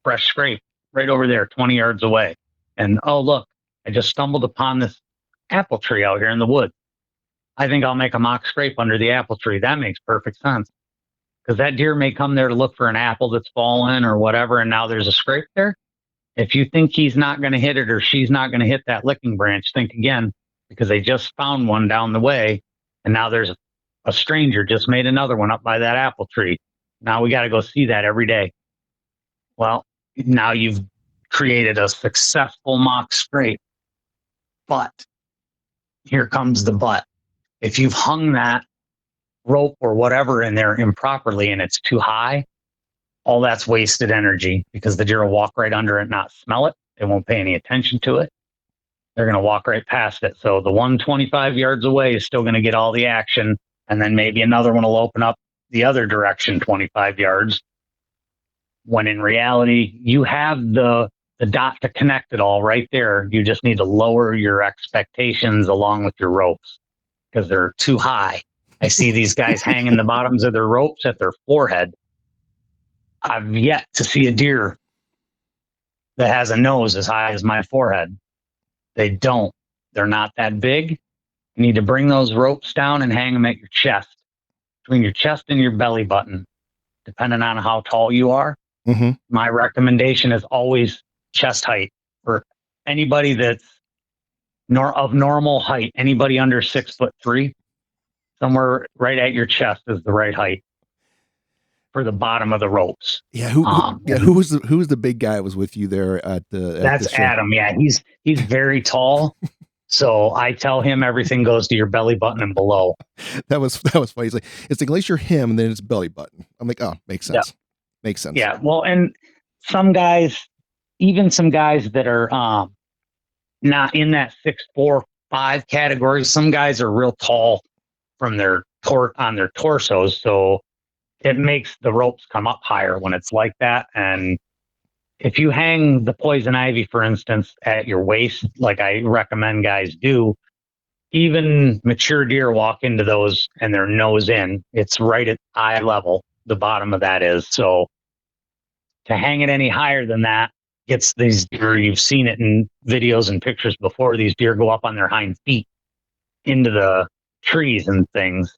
fresh scrape right over there, 20 yards away. And look, I just stumbled upon this apple tree out here in the woods. I think I'll make a mock scrape under the apple tree. That makes perfect sense, because that deer may come there to look for an apple that's fallen or whatever, and now there's a scrape there. If you think he's not going to hit it, or she's not going to hit that licking branch, think again, because they just found one down the way, and now there's a stranger just made another one up by that apple tree. Now we got to go see that every day. Well, now you've created a successful mock scrape. But here comes the but. If you've hung that rope or whatever in there improperly and it's too high, all that's wasted energy, because the deer will walk right under it, not smell it. They won't pay any attention to it. They're going to walk right past it. So the 125 yards away is still going to get all the action. And then maybe another one will open up the other direction 25 yards. When in reality, you have the dot to connect it all right there. You just need to lower your expectations along with your ropes, because they're too high. I see these guys hanging the bottoms of their ropes at their forehead. I've yet to see a deer that has a nose as high as my forehead. They don't. They're not that big. You need to bring those ropes down and hang them at your chest, between your chest and your belly button, depending on how tall you are. Mm-hmm. My recommendation is always chest height for anybody that's of normal height. Anybody under 6'3", somewhere right at your chest is the right height for the bottom of the ropes. Yeah. Who was the big guy that was with you there at the? That's the show? Adam. Yeah, he's very tall. So I tell him everything goes to your belly button and below. That was funny. It's like unless you're him, and then it's belly button. I'm like, oh, makes Yeah. sense. Makes sense. Yeah. Well, and some guys, even some guys that are not in that 6'4", 5" category, some guys are real tall from their on their torsos. So it makes the ropes come up higher when it's like that. And if you hang the poison ivy, for instance, at your waist, like I recommend guys do, even mature deer walk into those and their nose in. It's right at eye level, the bottom of that is. So to hang it any higher than that gets these deer, you've seen it in videos and pictures before, these deer go up on their hind feet into the trees and things.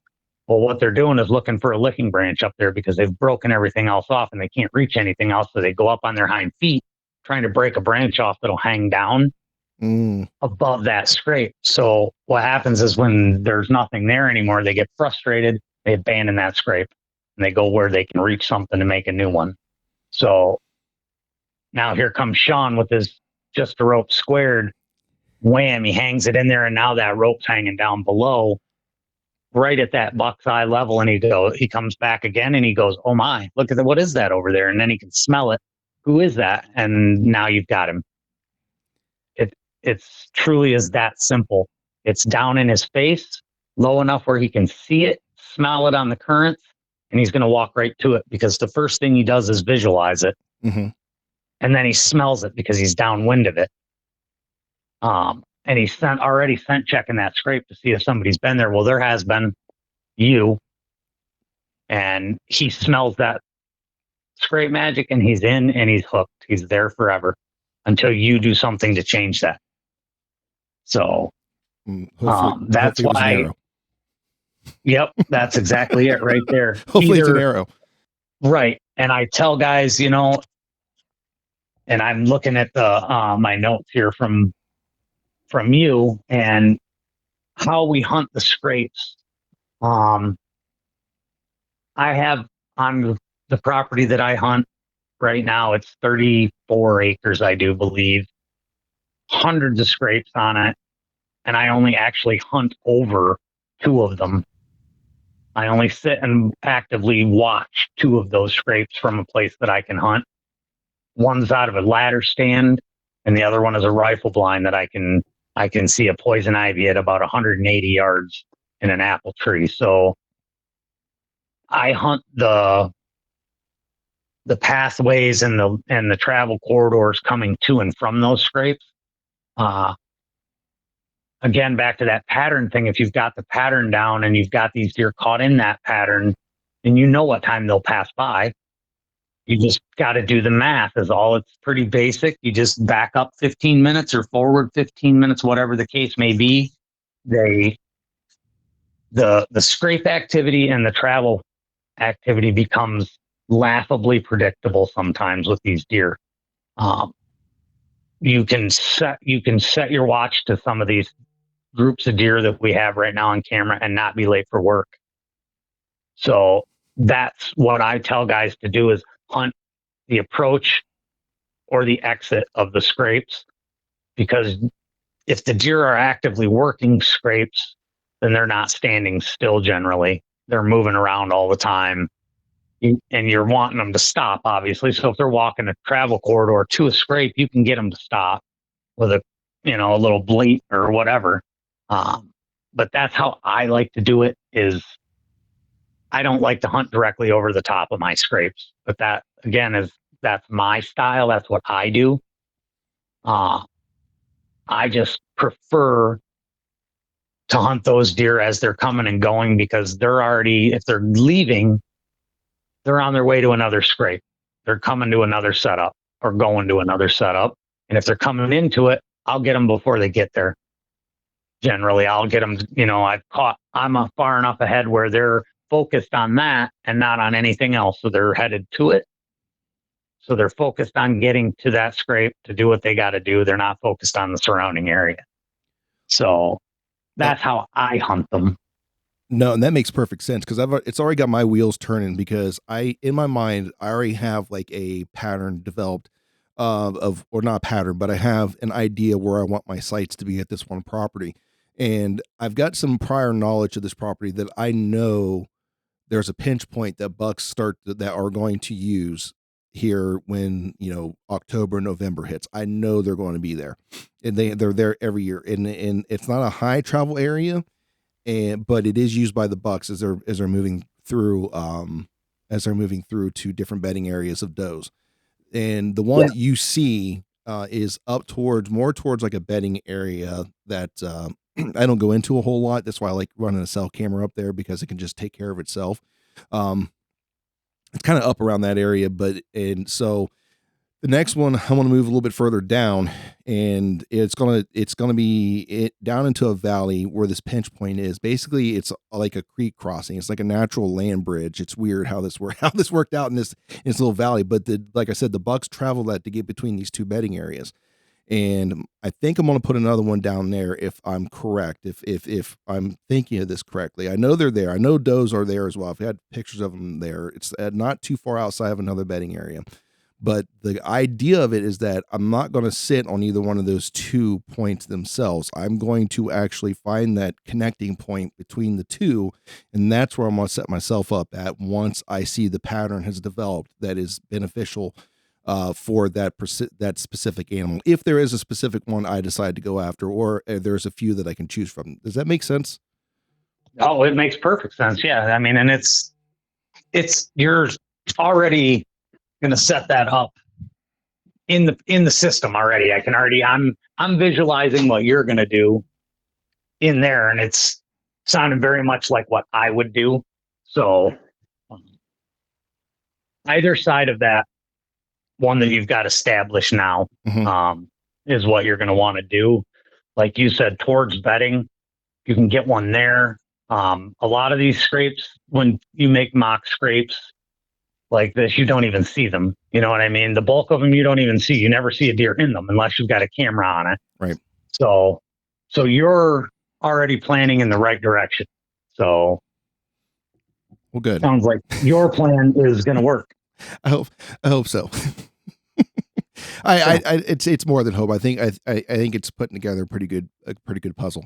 Well, what they're doing is looking for a licking branch up there because they've broken everything else off and they can't reach anything else. So they go up on their hind feet trying to break a branch off that'll hang down above that scrape. So what happens is when there's nothing there anymore, they get frustrated, they abandon that scrape and they go where they can reach something to make a new one. So now here comes Sean with his just a rope squared. Wham, he hangs it in there, and now that rope's hanging down below, right at that buck's eye level. And he comes back again and he goes, oh my, look at that, what is that over there? And then he can smell it. Who is that? And now you've got him. It's truly is that simple. It's down in his face, low enough where he can see it, smell it on the currents, and he's going to walk right to it because the first thing he does is visualize it. Mm-hmm. And then he smells it because he's downwind of it. And he's already scent checking that scrape to see if somebody's been there. Well, there has been you. And he smells that scrape magic and he's in and he's hooked. He's there forever until you do something to change that. So that's why. Yep, that's exactly it right there. Hopefully it's an arrow. Right. And I tell guys, and I'm looking at the my notes here from you and how we hunt the scrapes. I have on the property that I hunt right now, it's 34 acres, I do believe, hundreds of scrapes on it. And I only actually hunt over 2 of them. I only sit and actively watch 2 of those scrapes from a place that I can hunt. One's out of a ladder stand, and the other one is a rifle blind that I can see a poison ivy at about 180 yards in an apple tree. So I hunt the pathways and the travel corridors coming to and from those scrapes. Again, back to that pattern thing. If you've got the pattern down and you've got these deer caught in that pattern, then you know what time they'll pass by. You just got to do the math is all. It's pretty basic. You just back up 15 minutes or forward 15 minutes, whatever the case may be. The scrape activity and the travel activity becomes laughably predictable sometimes with these deer. You can set your watch to some of these groups of deer that we have right now on camera and not be late for work. So that's what I tell guys to do is hunt the approach or the exit of the scrapes, because if the deer are actively working scrapes, then they're not standing still generally. They're moving around all the time. And you're wanting them to stop, obviously. So if they're walking a travel corridor to a scrape, you can get them to stop with a little bleat or whatever. But that's how I like to do it. Is I don't like to hunt directly over the top of my scrapes, but that again that's my style. That's what I do. I just prefer to hunt those deer as they're coming and going, because they're already, if they're leaving, they're on their way to another scrape. They're coming to another setup or going to another setup. And if they're coming into it, I'll get them before they get there. Generally, I'll get them, I'm far enough ahead where they're focused on that and not on anything else. So they're headed to it. So they're focused on getting to that scrape to do what they got to do. They're not focused on the surrounding area. So that's how I hunt them. No, and that makes perfect sense, because it's already got my wheels turning, because in my mind, I already have like a pattern developed or not a pattern, but I have an idea where I want my sites to be at this one property. And I've got some prior knowledge of this property that I know there's a pinch point that bucks that are going to use here when, October, November hits. I know they're going to be there, and they're there every year. And it's not a high travel area, but it is used by the bucks as they're moving through, to different bedding areas of does. And the one that you see is up more towards like a bedding area that I don't go into a whole lot. That's why I like running a cell camera up there, because it can just take care of itself. It's kind of up around that area, and so the next one I want to move a little bit further down, and it's gonna be down into a valley where this pinch point is. Basically, it's like a creek crossing. It's like a natural land bridge. It's weird how this worked out in this little valley. But like I said, the bucks travel that to get between these two bedding areas. And I think I'm going to put another one down there if I'm correct, if I'm thinking of this correctly. I know they're there. I know does are there as well. I've had pictures of them there. It's not too far outside of another bedding area. But the idea of it is that I'm not going to sit on either one of those 2 points themselves. I'm going to actually find that connecting point between the two, and that's where I'm going to set myself up at once I see the pattern has developed that is beneficial for that specific animal. If there is a specific one I decide to go after, or there's a few that I can choose from. Does that make sense? Oh, it makes perfect sense. Yeah. I mean, and it's you're already going to set that up in the system already. I'm visualizing what you're going to do in there, and it's sounding very much like what I would do. So either side of that one that you've got established now, is what you're going to want to do. Like you said, towards bedding, you can get one there. A lot of these scrapes, when you make mock scrapes like this, you don't even see them. You know what I mean? The bulk of them you don't even see. You never see a deer in them unless you've got a camera on it. Right. So you're already planning in the right direction. So, well, good. Sounds like your plan is going to work. I hope so. It's more than hope. I think it's putting together a pretty good puzzle.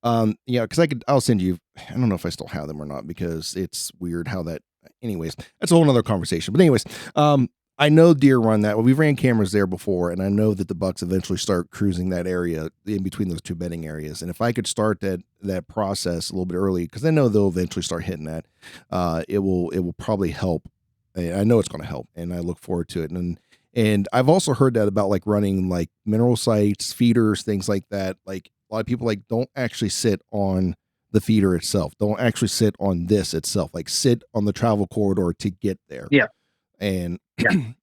Because I'll send you. I don't know if I still have them or not, because it's weird how that. Anyways, that's a whole nother conversation. But anyways, I know deer run that. Well, we've ran cameras there before, and I know that the bucks eventually start cruising that area in between those two bedding areas. And if I could start that process a little bit early, because I know they'll eventually start hitting that, it will probably help. I know it's going to help, and I look forward to it. And I've also heard that about like running like mineral sites, feeders, things like that. Like a lot of people like don't actually sit on the feeder itself. Don't actually sit on this itself. Like sit on the travel corridor to get there. Yeah. And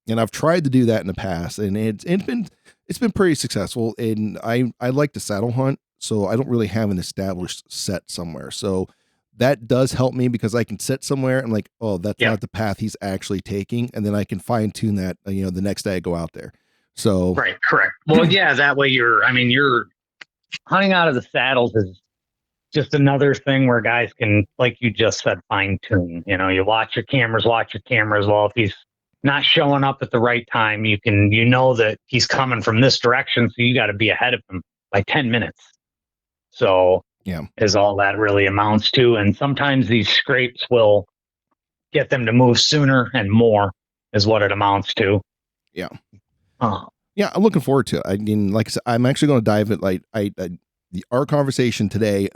and I've tried to do that in the past, and it's been pretty successful. And I like to saddle hunt, so I don't really have an established set somewhere. So that does help me, because I can sit somewhere and like, oh, that's not the path he's actually taking, and then I can fine tune that. The next day I go out there. So right, correct. Well, yeah, that way you're hunting out of the saddles is just another thing where guys can, like you just said, fine tune. You watch your cameras. Well, if he's not showing up at the right time, you know that he's coming from this direction, so you got to be ahead of him by 10 minutes. So is all that really amounts to. And sometimes these scrapes will get them to move sooner and more is what it amounts to. Yeah. Yeah, I'm looking forward to it. I mean, like I said, I'm actually going to dive it. Like our conversation today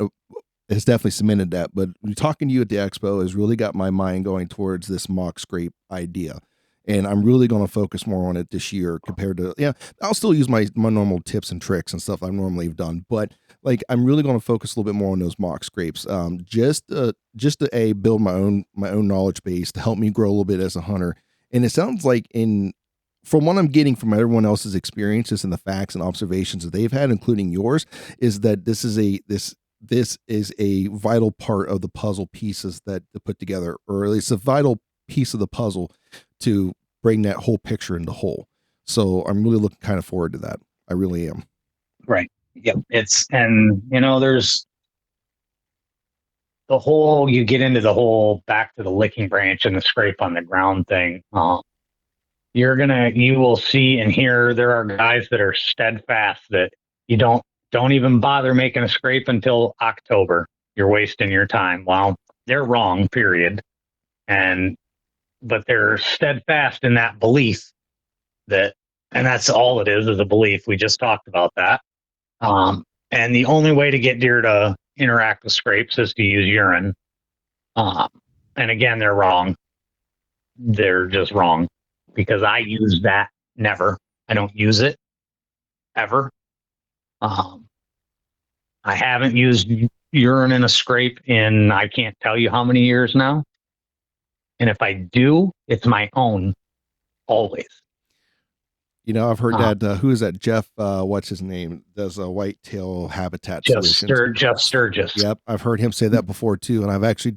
has definitely cemented that, but talking to you at the expo has really got my mind going towards this mock scrape idea. And I'm really going to focus more on it this year compared to, I'll still use my normal tips and tricks and stuff I've normally done, but like, I'm really going to focus a little bit more on those mock scrapes. Just to build my own knowledge base to help me grow a little bit as a hunter. And it sounds like from what I'm getting from everyone else's experiences and the facts and observations that they've had, including yours, is that this is a vital part of the puzzle pieces that to put together, or at least a vital piece of the puzzle to bring that whole picture into whole. So I'm really looking kind of forward to that. I really am. Right. Yep. There's the whole, you get into the whole back to the licking branch and the scrape on the ground thing. you will see and hear there are guys that are steadfast that you don't even bother making a scrape until October. You're wasting your time. Well, they're wrong, period. But they're steadfast in that belief that, and that's all it is a belief. We just talked about that. And the only way to get deer to interact with scrapes is to use urine. And again, they're wrong. They're just wrong because I use that never. I don't use it ever. I haven't used urine in a scrape in I can't tell you how many years now. And if I do, it's my own always. You know, I've heard that. Who is that? Jeff, what's his name? Does a whitetail habitat solutions. Jeff Sturgis. Yep, I've heard him say that before too, and I've actually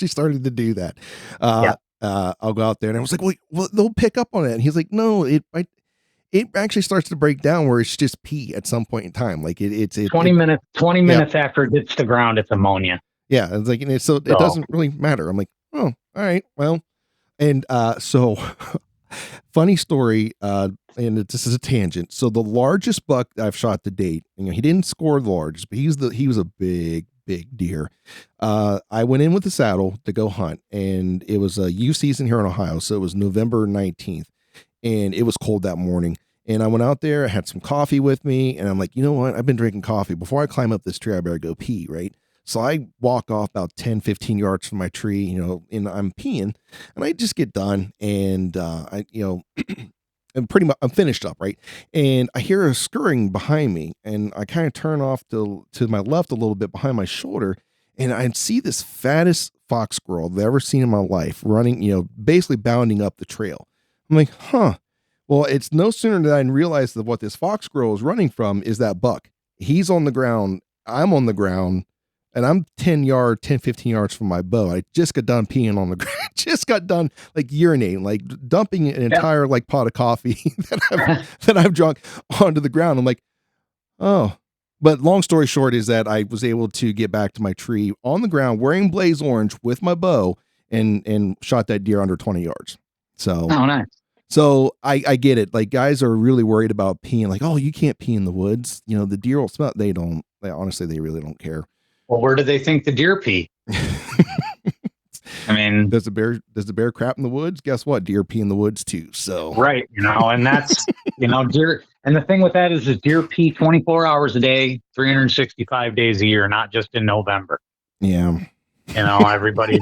started to do that. I'll go out there and I was like, well, they'll pick up on it, and he's like, no, it actually starts to break down where it's just pee at some point in time. Like it's 20 minutes after it hits the ground, it's ammonia. Yeah, it's like, so it doesn't really matter. I'm like, oh, all right, well, and so. Funny story, and this is a tangent. So the largest buck I've shot to date, he didn't score the largest, but he was a big deer. I went in with the saddle to go hunt, and it was a youth season here in Ohio, so it was November 19th, and it was cold that morning. And I went out there, I had some coffee with me, and I'm like, you know what? I've been drinking coffee. Before I climb up this tree, I better go pee, right? So I walk off about 10, 15 yards from my tree, and I'm peeing, and I just get done, and I'm finished up, right? And I hear a scurrying behind me, and I kind of turn off to my left a little bit behind my shoulder, and I see this fattest fox squirrel I've ever seen in my life running, basically bounding up the trail. I'm like, huh. Well, it's no sooner than I realized that what this fox squirrel is running from is that buck. He's on the ground. I'm on the ground. And I'm 10, 15 yards from my bow. I just got done peeing on the ground. Just got done like urinating, like dumping an entire like pot of coffee that I've drunk onto the ground. I'm like, oh. But long story short is that I was able to get back to my tree on the ground wearing blaze orange with my bow and shot that deer under 20 yards. So nice. So I get it. Like, guys are really worried about peeing. Like, oh, you can't pee in the woods. The deer will smell. They don't. Honestly, they really don't care. Well, where do they think the deer pee? I mean, does the bear crap in the woods? Guess what? Deer pee in the woods too. So right, and that's deer. And the thing with that is deer pee 24 hours a day, 365 days a year, not just in November. Yeah. Everybody.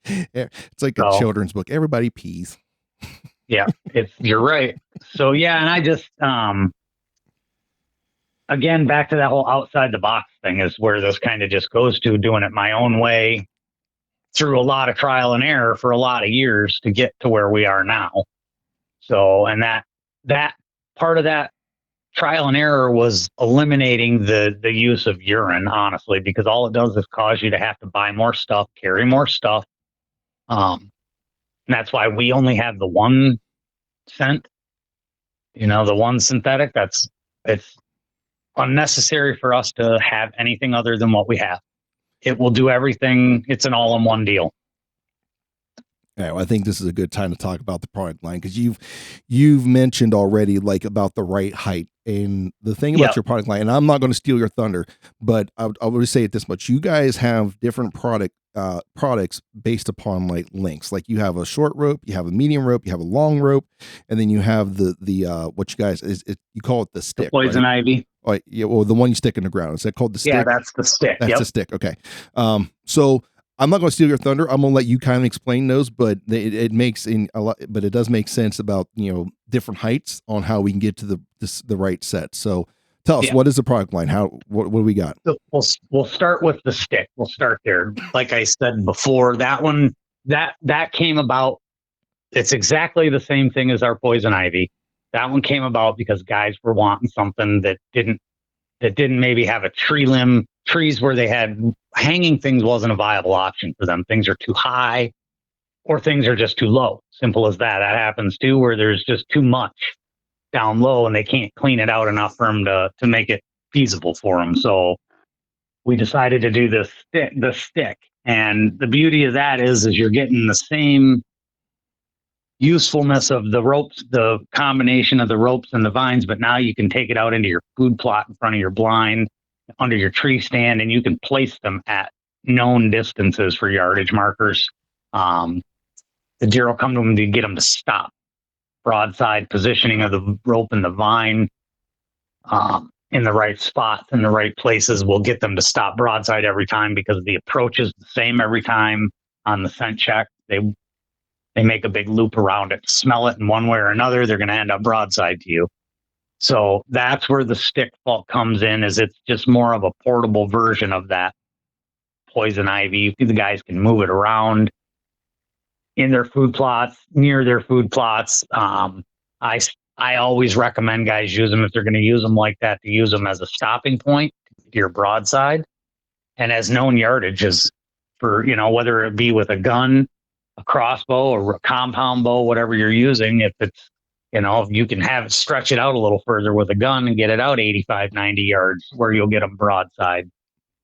It's like a children's book. Everybody pees. Yeah, you're right. So yeah, and I just again, back to that whole outside the box thing is where this kind of just goes to, doing it my own way through a lot of trial and error for a lot of years to get to where we are now. So, and that part of that trial and error was eliminating the use of urine, honestly, because all it does is cause you to have to buy more stuff, carry more stuff. And that's why we only have the one scent, the one synthetic. It's unnecessary for us to have anything other than what we have. It will do everything. It's an all-in-one deal. All right, well, I think this is a good time to talk about the product line, because you've mentioned already like about the right height, and the thing about your product line, and I'm not going to steal your thunder, but I would say it this much: you guys have different products based upon like lengths. Like, you have a short rope, you have a medium rope, you have a long rope, and then you have the what you guys you call it the stick, the poison ivy. Oh, yeah, well, the one you stick in the ground. Is that called the stick? Yeah, that's the stick. That's the stick. Okay. So I'm not going to steal your thunder. I'm going to let you kind of explain those, but it makes but it does make sense about, different heights on how we can get to the right set. So tell us, what is the product line? What do we got? So we'll start with the stick. We'll start there. Like I said before, that one, that came about. It's exactly the same thing as our poison ivy. That one came about because guys were wanting something that didn't maybe have a trees where they had hanging things wasn't a viable option for them. Things are too high or things are just too low. Simple as that. That happens too, where there's just too much down low and they can't clean it out enough for them to make it feasible for them. So we decided to do the stick. And the beauty of that is you're getting the same usefulness of the ropes, the combination of the ropes and the vines, but now you can take it out into your food plot in front of your blind, under your tree stand, and you can place them at known distances for yardage markers. The deer will come to them to get them to stop. Broadside positioning of the rope and the vine in the right spots, in the right places, will get them to stop broadside every time, because the approach is the same every time on the scent check. They make a big loop around it, smell it in one way or another, they're going to end up broadside to you. So that's where the stick fault comes in, is it's just more of a portable version of that poison ivy. The guys can move it around in their food plots, near their food plots. I always recommend guys use them, if they're going to use them like that, to use them as a stopping point to your broadside, and as known yardages for, whether it be with a gun, a crossbow, or a compound bow, whatever you're using. If it's, if you can have it stretch it out a little further with a gun and get it out 85, 90 yards where you'll get them broadside.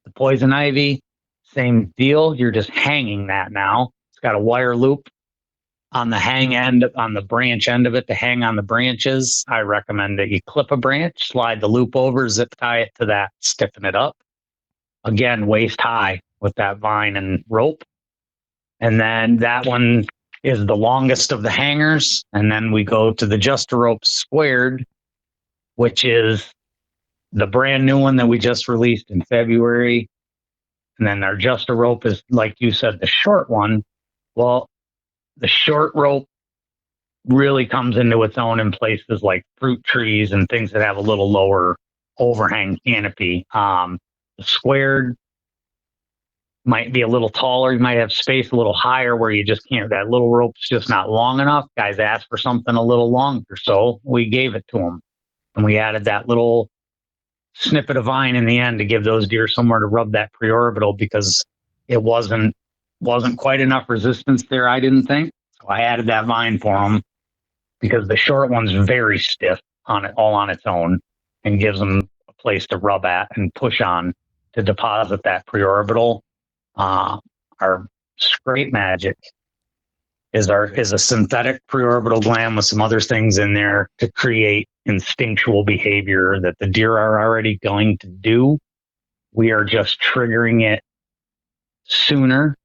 The poison ivy, same deal. You're just hanging that now. It's got a wire loop on the hang end, on the branch end of it, to hang on the branches. I recommend that you clip a branch, slide the loop over, zip tie it to that, stiffen it up. Again, waist high with that vine and rope. And then that one is the longest of the hangers. And then we go to the Just a Rope Squared, which is the brand new one that we just released in February. And then our Just a Rope is, like you said, the short one. Well, the short rope really comes into its own in places like fruit trees and things that have a little lower overhang canopy. The squared might be a little taller. You might have space a little higher where you just can't, that little rope's just not long enough. Guys asked for something a little longer, so we gave it to them. And we added that little snippet of vine in the end to give those deer somewhere to rub that preorbital, because it wasn't quite enough resistance there, I didn't think. So I added that vine for them, because the short one's very stiff on it, all on its own, and gives them a place to rub at and push on to deposit that preorbital. Our Scrape Magic is a synthetic preorbital gland with some other things in there to create instinctual behavior that the deer are already going to do. We are just triggering it sooner,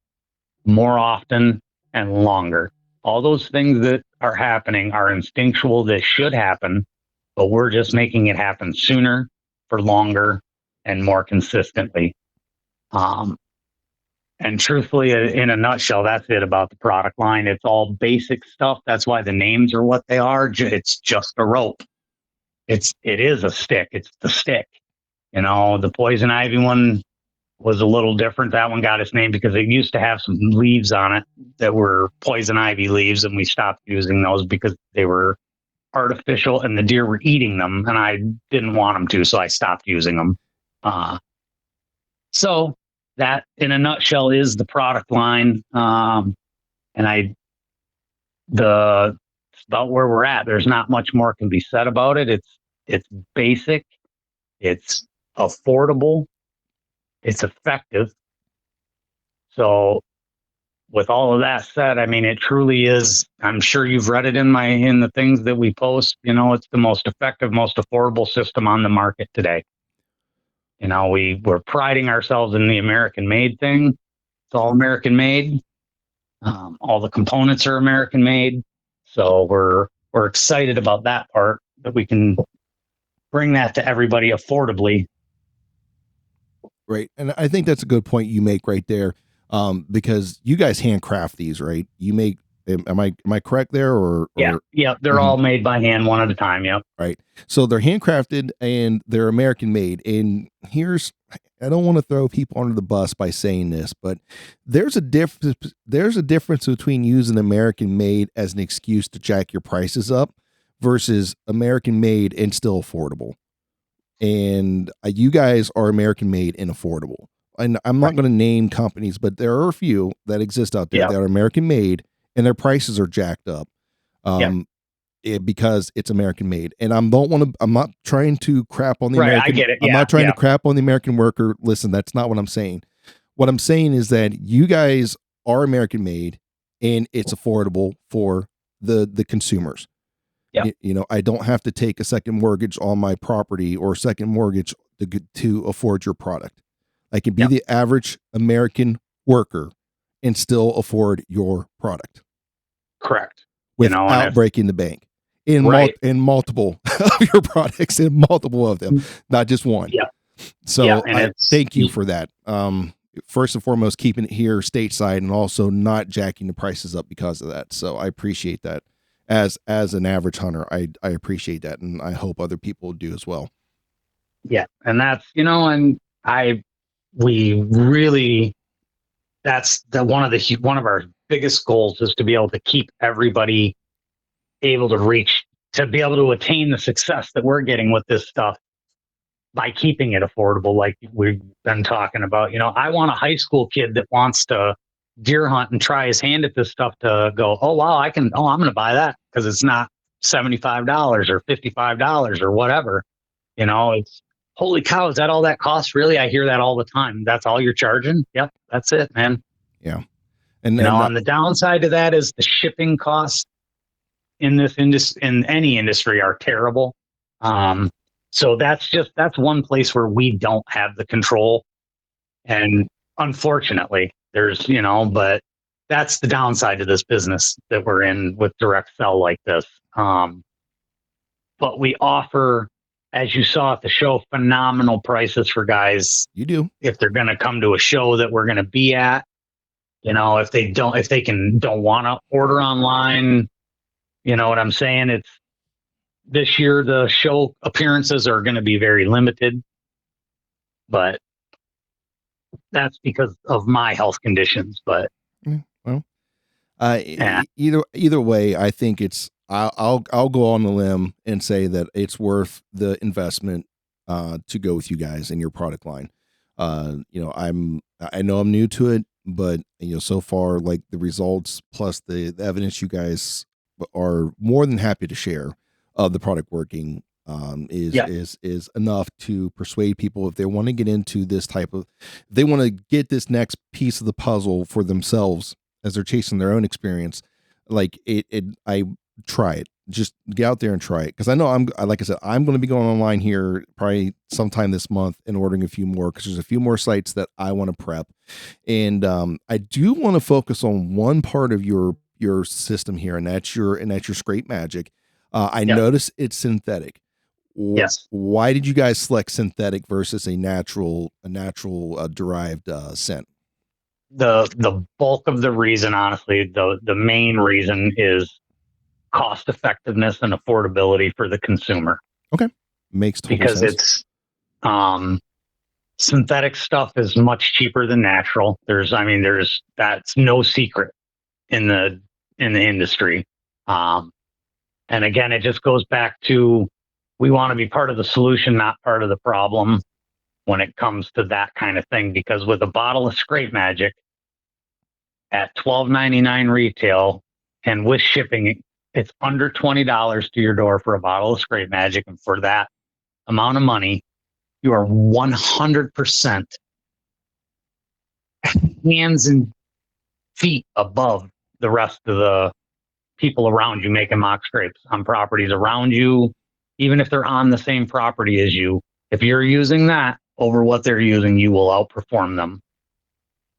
more often, and longer. All those things that are happening are instinctual. That should happen, but we're just making it happen sooner, for longer, and more consistently. And truthfully, in a nutshell, that's it about the product line. It's all basic stuff. That's why the names are what they are. It's just a rope. It is a stick. It's the stick. The poison ivy one was a little different. That one got its name because it used to have some leaves on it that were poison ivy leaves, and we stopped using those because they were artificial and the deer were eating them, and I didn't want them to, so I stopped using them. So that, in a nutshell, is the product line. And it's about where we're at. There's not much more can be said about it. It's basic. It's affordable. It's effective. So with all of that said, I mean, it truly is. I'm sure you've read it in the things that we post. It's the most effective, most affordable system on the market today. We're priding ourselves in the American made thing. It's all American made. All the components are American made. So we're excited about that part, that we can bring that to everybody affordably. Right. And I think that's a good point you make right there. Because you guys handcraft these, right? You make, am I correct there? Yeah. They're all made by hand, one at a time. Yep. Right. So they're handcrafted and they're American made. And I don't want to throw people under the bus by saying this, but there's a difference between using American made as an excuse to jack your prices up versus American made and still affordable. And you guys are American made and affordable. And I'm not going to name companies, but there are a few that exist out there that are American made and their prices are jacked up. Because it's American made. And I'm not trying to crap on the American. I get it. I'm not trying to crap on the American worker. Listen, that's not what I'm saying. What I'm saying is that you guys are American made and it's affordable for the consumers. Yeah. You know, I don't have to take a second mortgage on my property or a second mortgage to afford your product. I can be Yeah. the average American worker and still afford your product Correct. You know, and without if breaking the bank in right. in multiple of your products, in multiple of them, not just one. Yeah. Yeah. So And I it's thank you for that. First and foremost, keeping it here stateside and also not jacking the prices up because of that. So I appreciate that. As an average hunter, I appreciate that, and I hope other people do as well. yeah. And that's, you know, and we really, that's one of our biggest goals is to be able to keep everybody able to reach, to be able to attain the success that we're getting with this stuff by keeping it affordable, like we've been talking about. You know, I want a high school kid that wants to deer hunt and try his hand at this stuff to go, oh wow, I'm going to buy that because it's not $75 or $55 or whatever. You know, it's holy cow, is that all that costs? Really? I hear that all the time. That's all you're charging? Yep, that's it, man. Yeah, and You know, on the downside to that is the shipping costs in this industry, in any industry, are terrible. So that's one place where we don't have the control. And unfortunately, there's, you know, but that's the downside to this business that we're in with direct sell like this. But we offer, as you saw at the show, phenomenal prices for guys. You do. If they're going to come to a show that we're going to be at, you know, if they don't want to order online, you know what I'm saying? It's this year, the show appearances are going to be very limited, but that's because of my health conditions. But well, yeah, either way, I think it's I'll go on the limb and say that it's worth the investment to go with you guys in your product line. You know, I know I'm new to it, but you know, so far, like the results plus the evidence you guys are more than happy to share of the product working is enough to persuade people if they want to get into this type of, they want to get this next piece of the puzzle for themselves as they're chasing their own experience. Like I try it. Just get out there and try it. Because I know like I said, I'm going to be going online here probably sometime this month and ordering a few more, because there's a few more sites that I want to prep. And I do want to focus on one part of your system here, and that's your scrape magic. I notice it's synthetic. Yes. Why did you guys select synthetic versus a natural derived scent? The bulk of the reason, honestly, the main reason is cost effectiveness and affordability for the consumer. Okay. Makes total because sense. It's synthetic stuff is much cheaper than natural. That's no secret in the industry. And again, it just goes back to, we want to be part of the solution, not part of the problem when it comes to that kind of thing. Because with a bottle of Scrape Magic at $12.99 retail, and with shipping, it's under $20 to your door for a bottle of Scrape Magic. And for that amount of money, you are 100% hands and feet above the rest of the people around you making mock scrapes on properties around you, even if they're on the same property as you. If you're using that over what they're using, you will outperform them,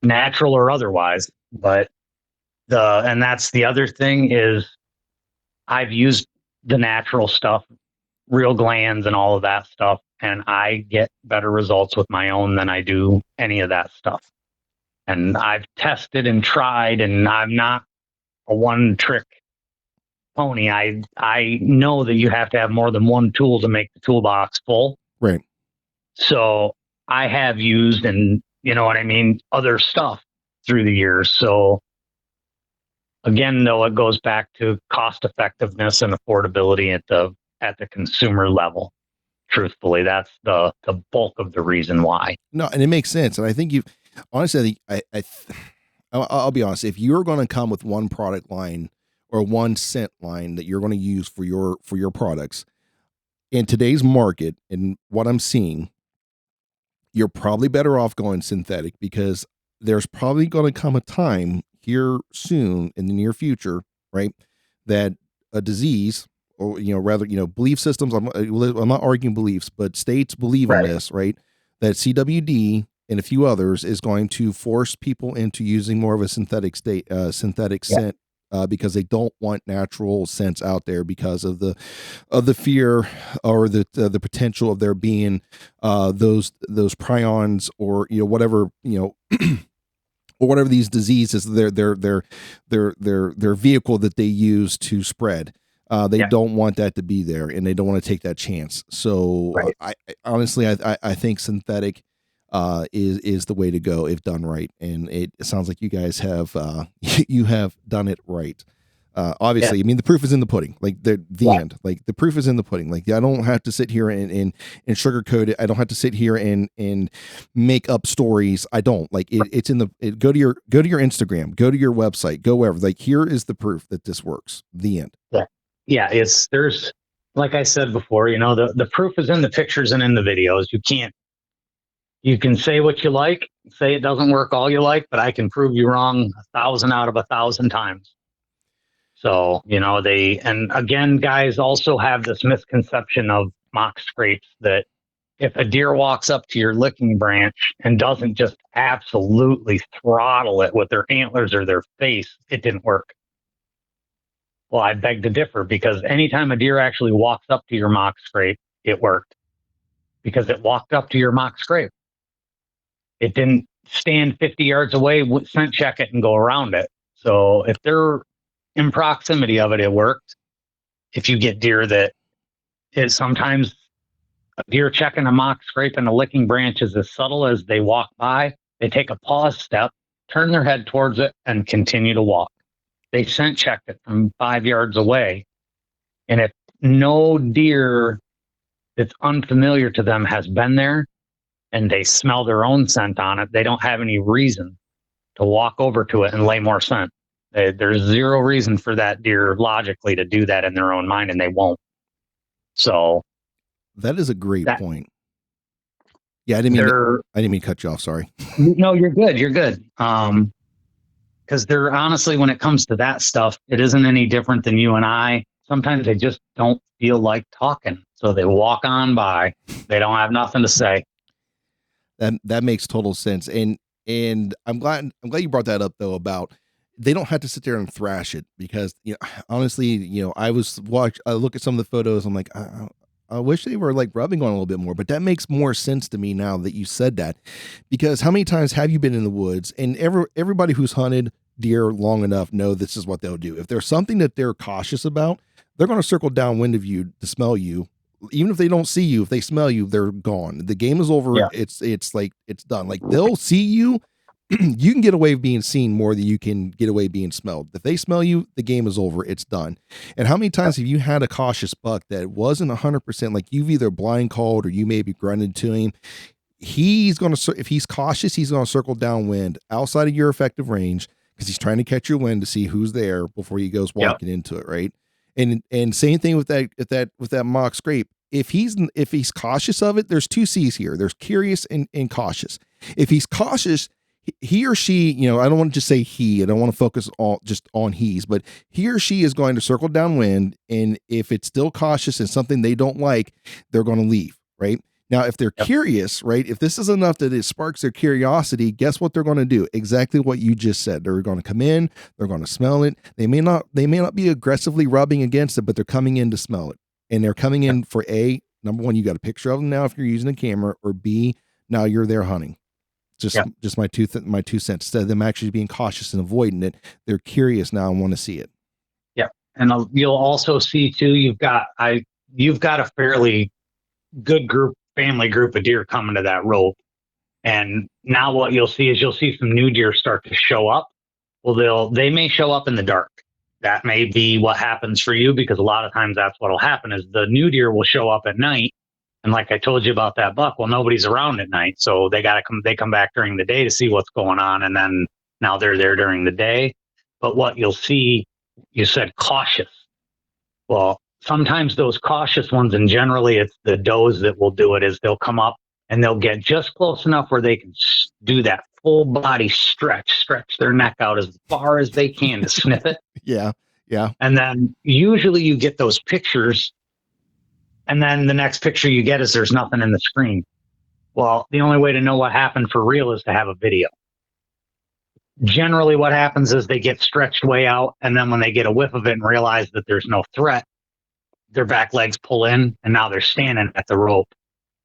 natural or otherwise. But and that's the other thing is, I've used the natural stuff, real glands and all of that stuff, and I get better results with my own than I do any of that stuff. And I've tested and tried, and I'm not a one trick pony. I know that you have to have more than one tool to make the toolbox full. Right. So I have used, and you know what I mean, other stuff through the years. So again, though, it goes back to cost effectiveness and affordability at the consumer level. Truthfully, that's the bulk of the reason why. No, and it makes sense. And I think honestly, I'll be honest. If you're going to come with one product line or one scent line that you're going to use for your products in today's market, and what I'm seeing, you're probably better off going synthetic, because there's probably going to come a time here soon in the near future, right, that a disease, or rather, belief systems. I'm not arguing beliefs, but states believe in Right. this, right? That CWD and a few others is going to force people into using more of a synthetic Yeah. scent, because they don't want natural scents out there because of the fear, or the potential of there being those prions, or whatever, or whatever these diseases, their vehicle that they use to spread. They Yeah. don't want that to be there, and they don't want to take that chance. So Right. I honestly, I think synthetic is the way to go if done right, and it sounds like you guys have you have done it right. Yeah. Obviously, I mean, the proof is in the pudding. Like the Yeah. end. Like the proof is in the pudding. Like I don't have to sit here and sugarcoat it. I don't have to sit here and make up stories. I don't like it. It's in the. Go to your Instagram. Go to your website. Go wherever. Like here is the proof that this works. The end. Yeah. Yeah. There's, like I said before, the proof is in the pictures and in the videos. You can say what you like, say it doesn't work all you like, but I can prove you wrong 1,000 out of 1,000 times. So, and again, guys also have this misconception of mock scrapes that if a deer walks up to your licking branch and doesn't just absolutely throttle it with their antlers or their face, it didn't work. Well, I beg to differ, because anytime a deer actually walks up to your mock scrape, it worked, because it walked up to your mock scrape. It didn't stand 50 yards away, scent check it, and go around it. So if they're in proximity of it, it worked. If you get deer that is sometimes a deer checking a mock scrape and a licking branch is as subtle as they walk by, they take a pause step, turn their head towards it, and continue to walk. They scent checked it from 5 yards away. And if no deer that's unfamiliar to them has been there and they smell their own scent on it, they don't have any reason to walk over to it and lay more scent. There's zero reason for that deer logically to do that in their own mind, and they won't. So that is a great point. Yeah, I didn't mean to cut you off. Sorry. No, you're good. You're good. Because they're honestly, when it comes to that stuff, it isn't any different than you and I. Sometimes they just don't feel like talking, so they walk on by. They don't have nothing to say. That makes total sense, and I'm glad you brought that up though, about they don't have to sit there and thrash it, because honestly, I look at some of the photos, I'm like, I wish they were like rubbing on a little bit more, but that makes more sense to me now that you said that, because how many times have you been in the woods, and everybody who's hunted deer long enough know this is what they'll do. If there's something that they're cautious about, they're going to circle downwind of you to smell you. Even if they don't see you, if they smell you, they're gone. The game is over. Yeah. It's like, it's done. Like they'll see you. You can get away with being seen more than you can get away being smelled. If they smell you, the game is over. It's done. And how many times have you had a cautious buck that wasn't 100%, like you've either blind called or you maybe grunted to him? He's going to, if he's cautious, he's going to circle downwind outside of your effective range, because he's trying to catch your wind to see who's there before he goes walking into it. Right. And same thing with that mock scrape. If he's cautious of it, there's two C's here. There's curious and cautious. If he's cautious, he or she, I don't want to just say he, I don't want to focus just on he's, but he or she is going to circle downwind. And if it's still cautious and something they don't like, they're going to leave. Right. Now, if they're curious, right, if this is enough that it sparks their curiosity, guess what they're going to do? Exactly what you just said. They're going to come in, they're going to smell it. They may not be aggressively rubbing against it, but they're coming in to smell it. And they're coming in for number one, you got a picture of them now if you're using a camera, or B, now you're there hunting. Just my two cents. Instead of them actually being cautious and avoiding it, they're curious now and want to see it. Yeah. And you'll also see too, you've got a fairly good family group of deer coming to that rope. And now what you'll see is some new deer start to show up. Well, they may show up in the dark. That may be what happens for you, because a lot of times that's what'll happen is the new deer will show up at night. And like I told you about that buck, well, nobody's around at night. So they come back during the day to see what's going on. And then now they're there during the day. But what you'll see, you said cautious. Well, sometimes those cautious ones, and generally it's the does that will do it, is they'll come up and they'll get just close enough where they can do that full body stretch their neck out as far as they can to sniff it. Yeah. Yeah. And then usually you get those pictures, and then the next picture you get is there's nothing in the screen. Well, the only way to know what happened for real is to have a video. Generally, what happens is they get stretched way out, and then when they get a whiff of it and realize that there's no threat, their back legs pull in, and now they're standing at the rope,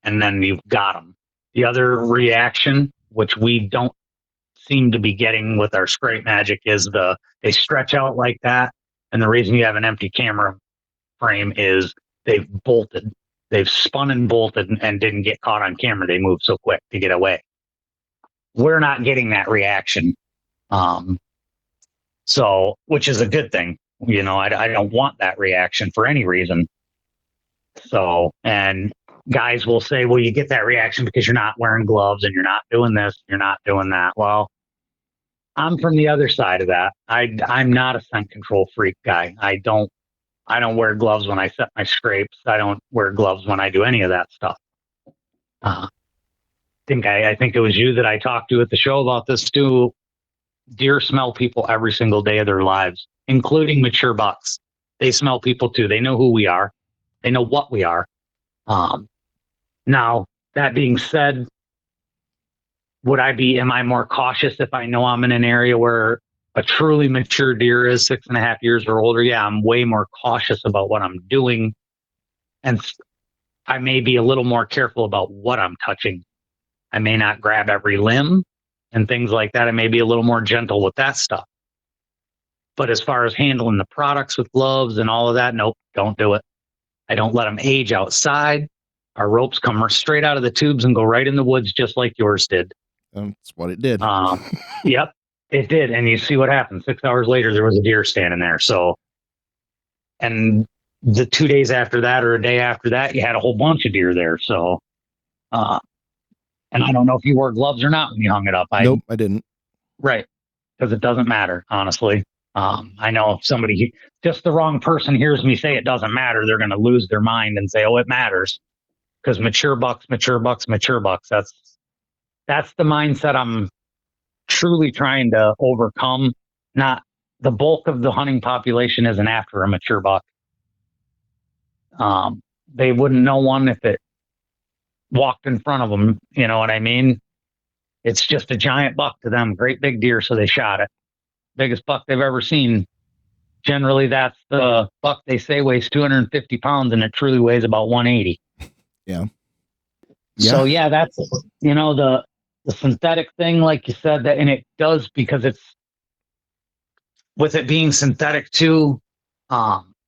and then you've got them. The other reaction, which we don't seem to be getting with our scrape magic, is they stretch out like that, and the reason you have an empty camera frame is they've bolted. They've spun and bolted and didn't get caught on camera. They moved so quick to get away. We're not getting that reaction. So, which is a good thing. You know, I don't want that reaction for any reason. So, and guys will say, well, you get that reaction because you're not wearing gloves and you're not doing this, you're not doing that. Well, I'm from the other side of that. I'm not a scent control freak guy. I don't wear gloves when I set my scrapes. I don't wear gloves when I do any of that stuff. I think it was you that I talked to at the show about this too. Deer smell people every single day of their lives, including mature bucks. They smell people too. They know who we are. They know what we are. Now, that being said, am I more cautious if I know I'm in an area where a truly mature deer is 6.5 years or older? Yeah, I'm way more cautious about what I'm doing. And I may be a little more careful about what I'm touching. I may not grab every limb and things like that. I may be a little more gentle with that stuff. But as far as handling the products with gloves and all of that, nope, don't do it. I don't let them age outside. Our ropes come straight out of the tubes and go right in the woods, just like yours did. That's what it did. Yep, it did. And you see what happened. 6 hours later, there was a deer standing there. So, and the 2 days after that or a day after that, you had a whole bunch of deer there. So, and I don't know if you wore gloves or not when you hung it up. Nope, I didn't. Right. Because it doesn't matter, honestly. I know if somebody, just the wrong person hears me say it doesn't matter, they're going to lose their mind and say, oh, it matters. Because mature bucks. That's the mindset I'm truly trying to overcome. Not the bulk of the hunting population isn't after a mature buck. They wouldn't know one if it walked in front of them. You know what I mean? It's just a giant buck to them, great big deer, so they shot it. Biggest buck they've ever seen. Generally, that's the buck they say weighs 250 pounds, and it truly weighs about 180. Yeah. So yeah, that's, you know, the synthetic thing, like you said, that, and it does, because it's, with it being synthetic too,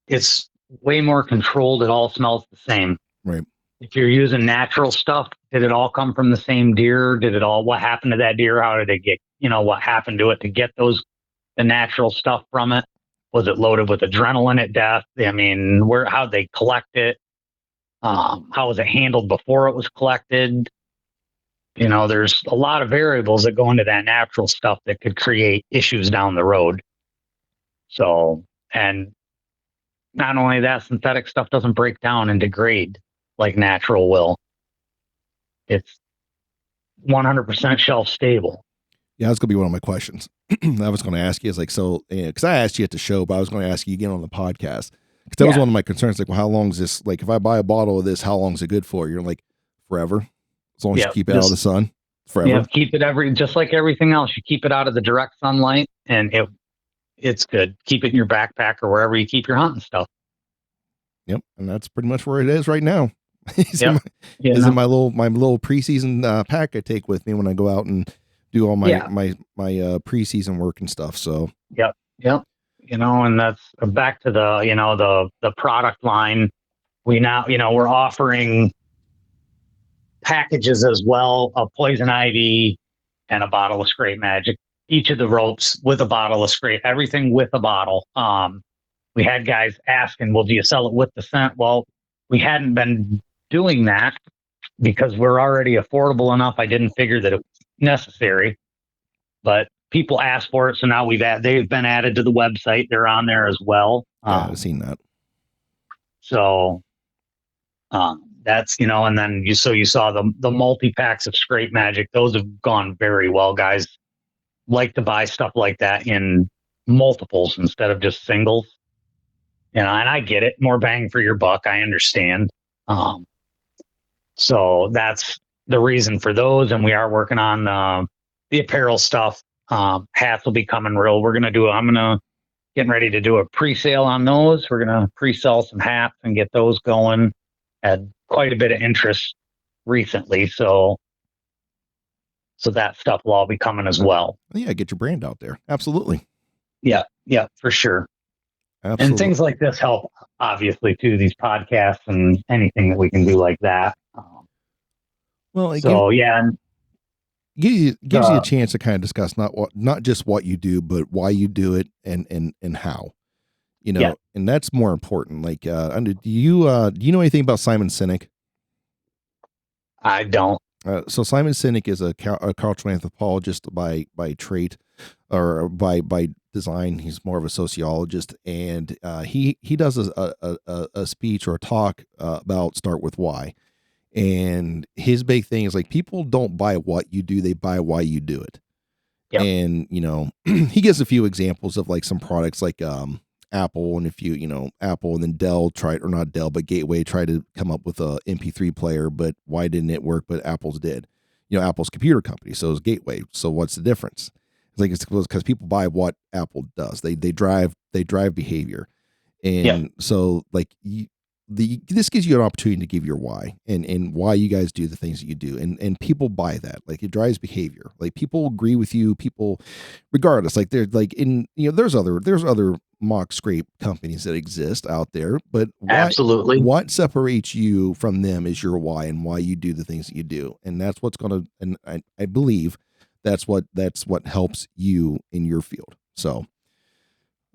it's way more controlled. It all smells the same. Right. If you're using natural stuff, did it all come from the same deer? What happened to that deer? How did it get, what happened to it to get the natural stuff from it? Was it loaded with adrenaline at death? I mean, how'd they collect it? How was it handled before it was collected? There's a lot of variables that go into that natural stuff that could create issues down the road. So, and not only that, synthetic stuff doesn't break down and degrade like natural will. It's 100% shelf stable. Yeah, that's going to be one of my questions. I was going to ask you, because I asked you at the show, but I was going to ask you again on the podcast. Because that was one of my concerns. Like, well, how long is this? Like, if I buy a bottle of this, how long is it good for? You're like, forever. As long as you keep it out of the sun, forever. Yeah, keep it just like everything else. You keep it out of the direct sunlight, and it's good. Keep it in your backpack or wherever you keep your hunting stuff. Yep, and that's pretty much where it is right now. It's in my little preseason pack I take with me when I go out and do all my preseason work and stuff. So yep. And that's back to the product line. We now, we're offering packages as well of poison ivy and a bottle of scrape magic. Each of the ropes with a bottle of scrape, everything with a bottle. We had guys asking, well, do you sell it with the scent? Well, we hadn't been doing that because we're already affordable enough. I didn't figure that it was necessary, but people asked for it. So now they've been added to the website. They're on there as well. Yeah, I've seen that. So, that's, and then you saw the multi-packs of scrape magic. Those have gone very well. Guys like to buy stuff like that in multiples instead of just singles. and I get it, more bang for your buck. I understand. So that's the reason for those. And we are working on the apparel stuff. Hats will be coming real. Getting ready to do a pre-sale on those. We're going to pre-sell some hats and get those going. Had quite a bit of interest recently. So that stuff will all be coming as well. Yeah, get your brand out there. Absolutely. Yeah, for sure. Absolutely. And things like this help, obviously, too. These podcasts and anything that we can do like that. Gives you a chance to kind of discuss not just what you do, but why you do it and how. And that's more important. Like, do you know anything about Simon Sinek? I don't. So Simon Sinek is a cultural anthropologist by trait, or by design. He's more of a sociologist, and he does a speech or a talk about start with why. And his big thing is like, people don't buy what you do, they buy why you do it. Yep. And he gives a few examples of like some products like Apple, and Apple, and then Dell but Gateway tried to come up with a MP3 player, but why didn't it work? But Apple's did. Apple's computer company, so is Gateway. So what's the difference? It's because people buy what Apple does. They drive behavior, and so like this gives you an opportunity to give your why and why you guys do the things that you do, and people buy that. Like, it drives behavior. Like, people agree with you. People, regardless, like they're like there's other mock scrape companies that exist out there, but absolutely, what separates you from them is your why and why you do the things that you do, and that's what's gonna. And I believe that's what helps you in your field. So.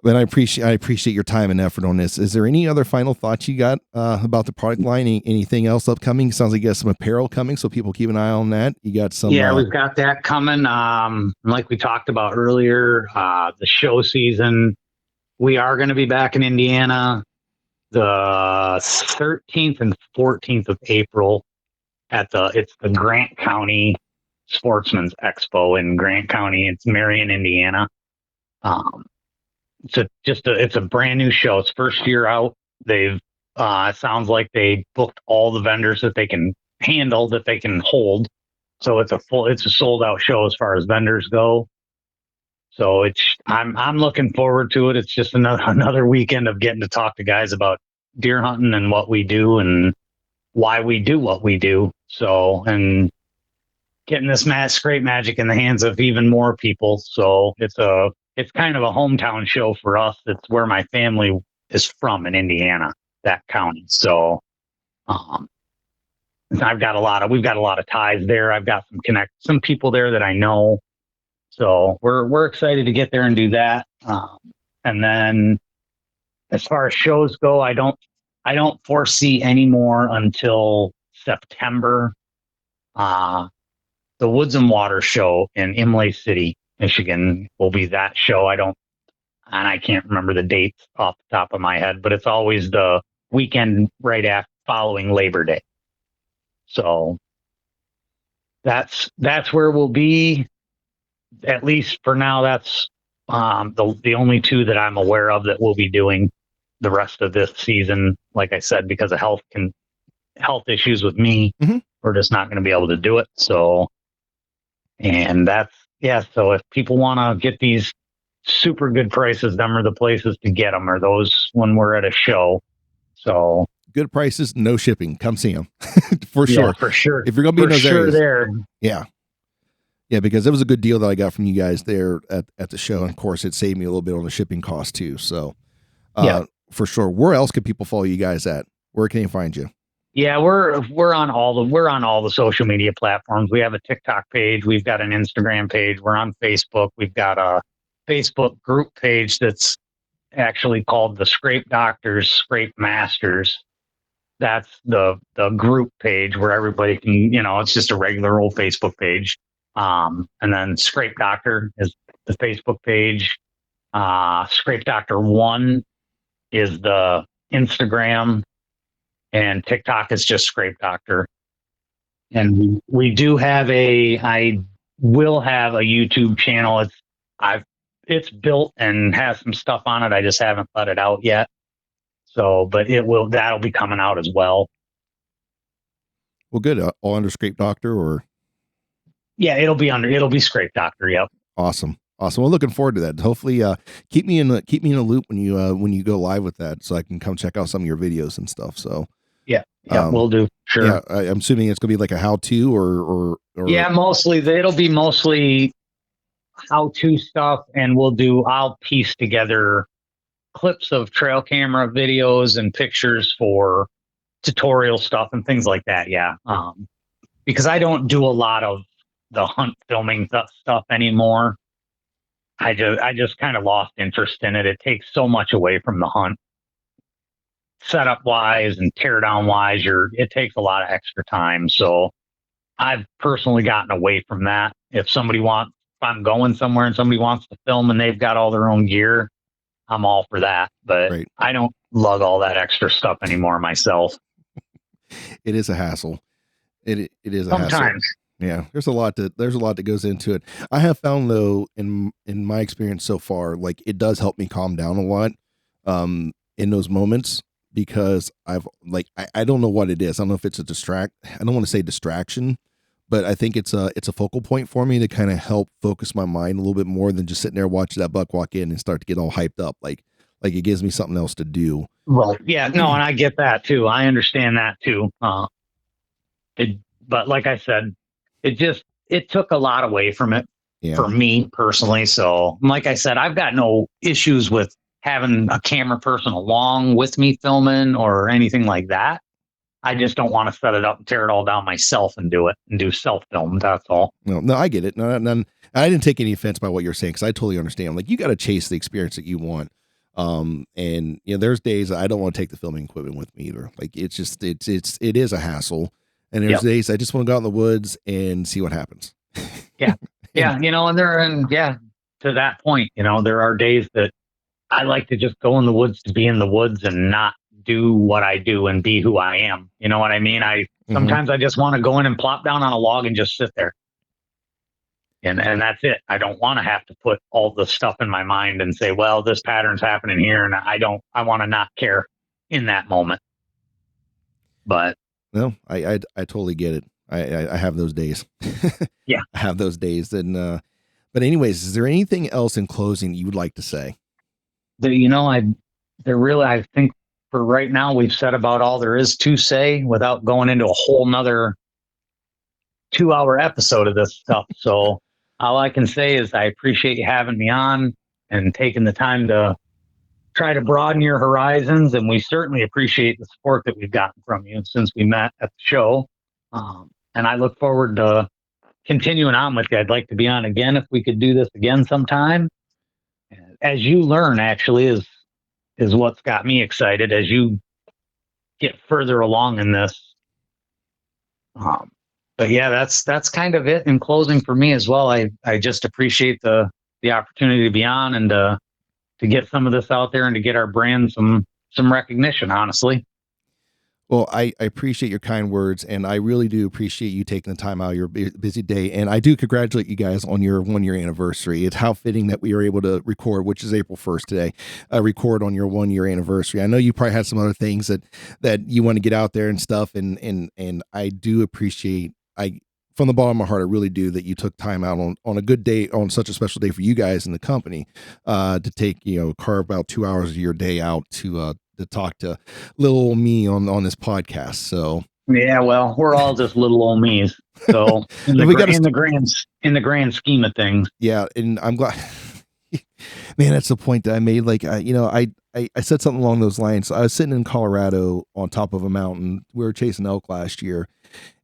But I appreciate your time and effort on this. Is there any other final thoughts you got about the product line? Anything else upcoming? Sounds like you got some apparel coming, so people keep an eye on that. You got some. Yeah, we've got that coming. Like we talked about earlier, the show season. We are going to be back in Indiana the 13th and 14th of April it's the Grant County Sportsman's Expo in Grant County. It's Marion, Indiana. It's a brand new show. It's first year out. They've it sounds like they booked all the vendors that they can handle, that they can hold. So it's a sold out show as far as vendors go. So I'm looking forward to it. It's just another weekend of getting to talk to guys about deer hunting and what we do and why we do what we do. So, and getting this scrape magic in the hands of even more people. So it's kind of a hometown show for us. It's where my family is from in Indiana, that county. So, we've got a lot of ties there. I've got some people there that I know. So we're excited to get there and do that. And then as far as shows go, I don't foresee any more until September. The Woods and Water show in Imlay City, Michigan will be that show. I can't remember the dates off the top of my head, but it's always the weekend right after following Labor Day. So that's where we'll be, at least for now. That's the only two that I'm aware of that we'll be doing the rest of this season. Like I said, because of health issues with me, we're just not going to be able to do it. So, and so if people want to get these super good prices, them are the places to get them, or those when we're at a show. So good prices, no shipping. Come see them for sure. Yeah, for sure. If you're going to be in those areas, there. Yeah. Yeah, because it was a good deal that I got from you guys there at the show. And of course, it saved me a little bit on the shipping cost too. So, for sure. Where else can people follow you guys at? Where can they find you? Yeah, we're on all the social media platforms. We have a TikTok page. We've got an Instagram page. We're on Facebook. We've got a Facebook group page that's actually called the Scrape Doctors, Scrape Masters. That's the group page where everybody can, it's just a regular old Facebook page. And then Scrape Doctor is the Facebook page. Scrape Doctor 1 is the Instagram, and TikTok is just Scrape Doctor. And we do have I will have a YouTube channel. It's built and has some stuff on it. I just haven't let it out yet. So, but that'll be coming out as well. Well, good. All under Scrape Doctor, or Yeah, it'll be Scrape Doctor. Yep. awesome. Awesome. Well, looking forward to that. Hopefully, keep me in a loop when you go live with that, so I can come check out some of your videos and stuff. So Yeah, we'll do. Sure. Yeah, I'm assuming it's gonna be like a how-to or yeah, it'll be mostly how-to stuff, and I'll piece together clips of trail camera videos and pictures for tutorial stuff and things like that. Yeah. Because I don't do a lot of the hunt filming stuff anymore. I just kind of lost interest in it. It takes so much away from the hunt, setup wise and tear down wise. It takes a lot of extra time. So I've personally gotten away from that. If I'm going somewhere and somebody wants to film and they've got all their own gear, I'm all for that. But right. I don't lug all that extra stuff anymore myself. It is a hassle. It is a Sometimes. hassle. Yeah, there's a lot that goes into it. I have found though, in my experience so far, like it does help me calm down a lot in those moments, because I don't know what it is. I don't know if it's I don't want to say distraction, but I think it's a focal point for me to kind of help focus my mind a little bit more than just sitting there watching that buck walk in and start to get all hyped up. Like it gives me something else to do. Well, yeah, no, and I get that too. I understand that too. But like I said, it took a lot away from it for me personally. So like I said, I've got no issues with having a camera person along with me filming or anything like that. I just don't want to set it up and tear it all down myself and do self film. That's all. No, I get it. No, I didn't take any offense by what you're saying, because I totally understand. Like, you got to chase the experience that you want. And there's days I don't want to take the filming equipment with me either. Like, it is a hassle. And there's days I just want to go out in the woods and see what happens. Yeah. Yeah. To that point, there are days that I like to just go in the woods to be in the woods and not do what I do and be who I am. You know what I mean? Sometimes I just want to go in and plop down on a log and just sit there. And that's it. I don't want to have to put all the stuff in my mind and say, well, this pattern's happening here. And I want to not care in that moment. But no, I totally get it. I have those days. Yeah. I have those days. And, but anyways, is there anything else in closing you would like to say? I think for right now, we've said about all there is to say without going into a whole nother 2-hour episode of this stuff. So all I can say is I appreciate you having me on and taking the time to try to broaden your horizons. And we certainly appreciate the support that we've gotten from you since we met at the show. And I look forward to continuing on with you. I'd like to be on again if we could do this again sometime. As you learn, actually, is what's got me excited as you get further along in this. But yeah, that's kind of it in closing for me as well. I just appreciate the opportunity to be on and to get some of this out there and to get our brand some recognition, honestly. Well, I appreciate your kind words, and I really do appreciate you taking the time out of your busy day. And I do congratulate you guys on your 1-year anniversary. It's how fitting that we were able to record, which is April 1st today, record on your 1-year anniversary. I know you probably had some other things that you want to get out there and stuff. And I do appreciate, from the bottom of my heart, I really do, that you took time out on a good day, on such a special day for you guys in the company, to take, carve about 2 hours of your day out to talk to little old me on this podcast. So yeah, well, we're all just little old me's. So in the grand scheme of things. Yeah, and I'm glad. Man, that's the point that I made. Like, I said something along those lines. I was sitting in Colorado on top of a mountain. We were chasing elk last year.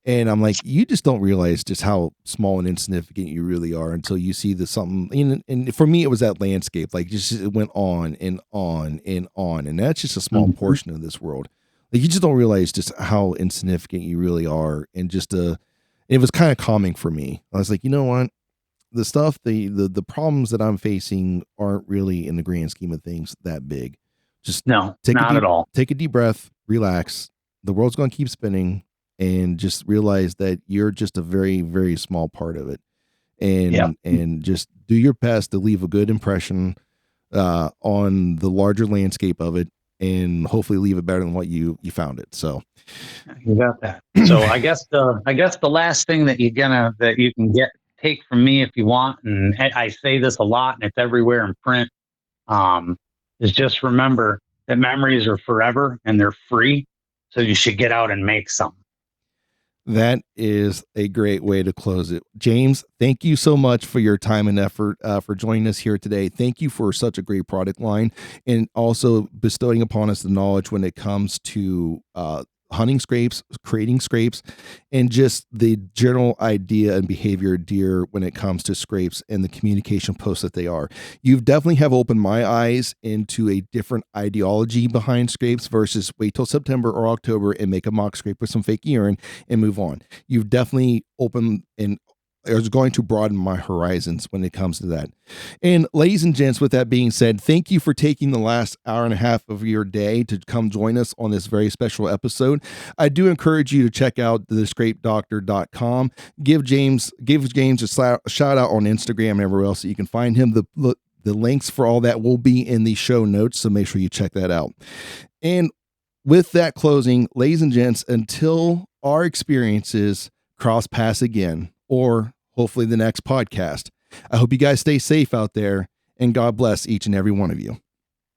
And I'm like, you just don't realize just how small and insignificant you really are until you see something. And for me, it was that landscape. Like, it went on and on and on. And that's just a small portion of this world. Like, you just don't realize just how insignificant you really are. And it was kind of calming for me. I was like, you know what? The stuff, the problems that I'm facing aren't really, in the grand scheme of things, that big. Just not at all. Take a deep breath, relax. The world's going to keep spinning. And just realize that you're just a very, very small part of it, and just do your best to leave a good impression on the larger landscape of it, and hopefully leave it better than what you found it. So You got that. So I guess the last thing that you can take from me if you want, and I say this a lot, and it's everywhere in print, is just remember that memories are forever and they're free. So you should get out and make some. that is a great way to close it. James, thank you so much for your time and effort for joining us here today. Thank you for such a great product line and also bestowing upon us the knowledge when it comes to hunting scrapes, creating scrapes, and just the general idea and behavior of deer when it comes to scrapes and the communication posts that they are. You've definitely have opened my eyes into a different ideology behind scrapes versus wait till September or October and make a mock scrape with some fake urine and move on. You've definitely opened and is going to broaden my horizons when it comes to that. And ladies and gents, with that being said, thank you for taking the last hour and a half of your day to come join us on this very special episode. I do encourage you to check out thescrapedoctor.com. Give James a shout out on Instagram and everywhere else that you can find him. The links for all that will be in the show notes, so make sure you check that out. And with that closing, ladies and gents, until our experiences cross paths again, or hopefully the next podcast, I hope you guys stay safe out there, and God bless each and every one of you.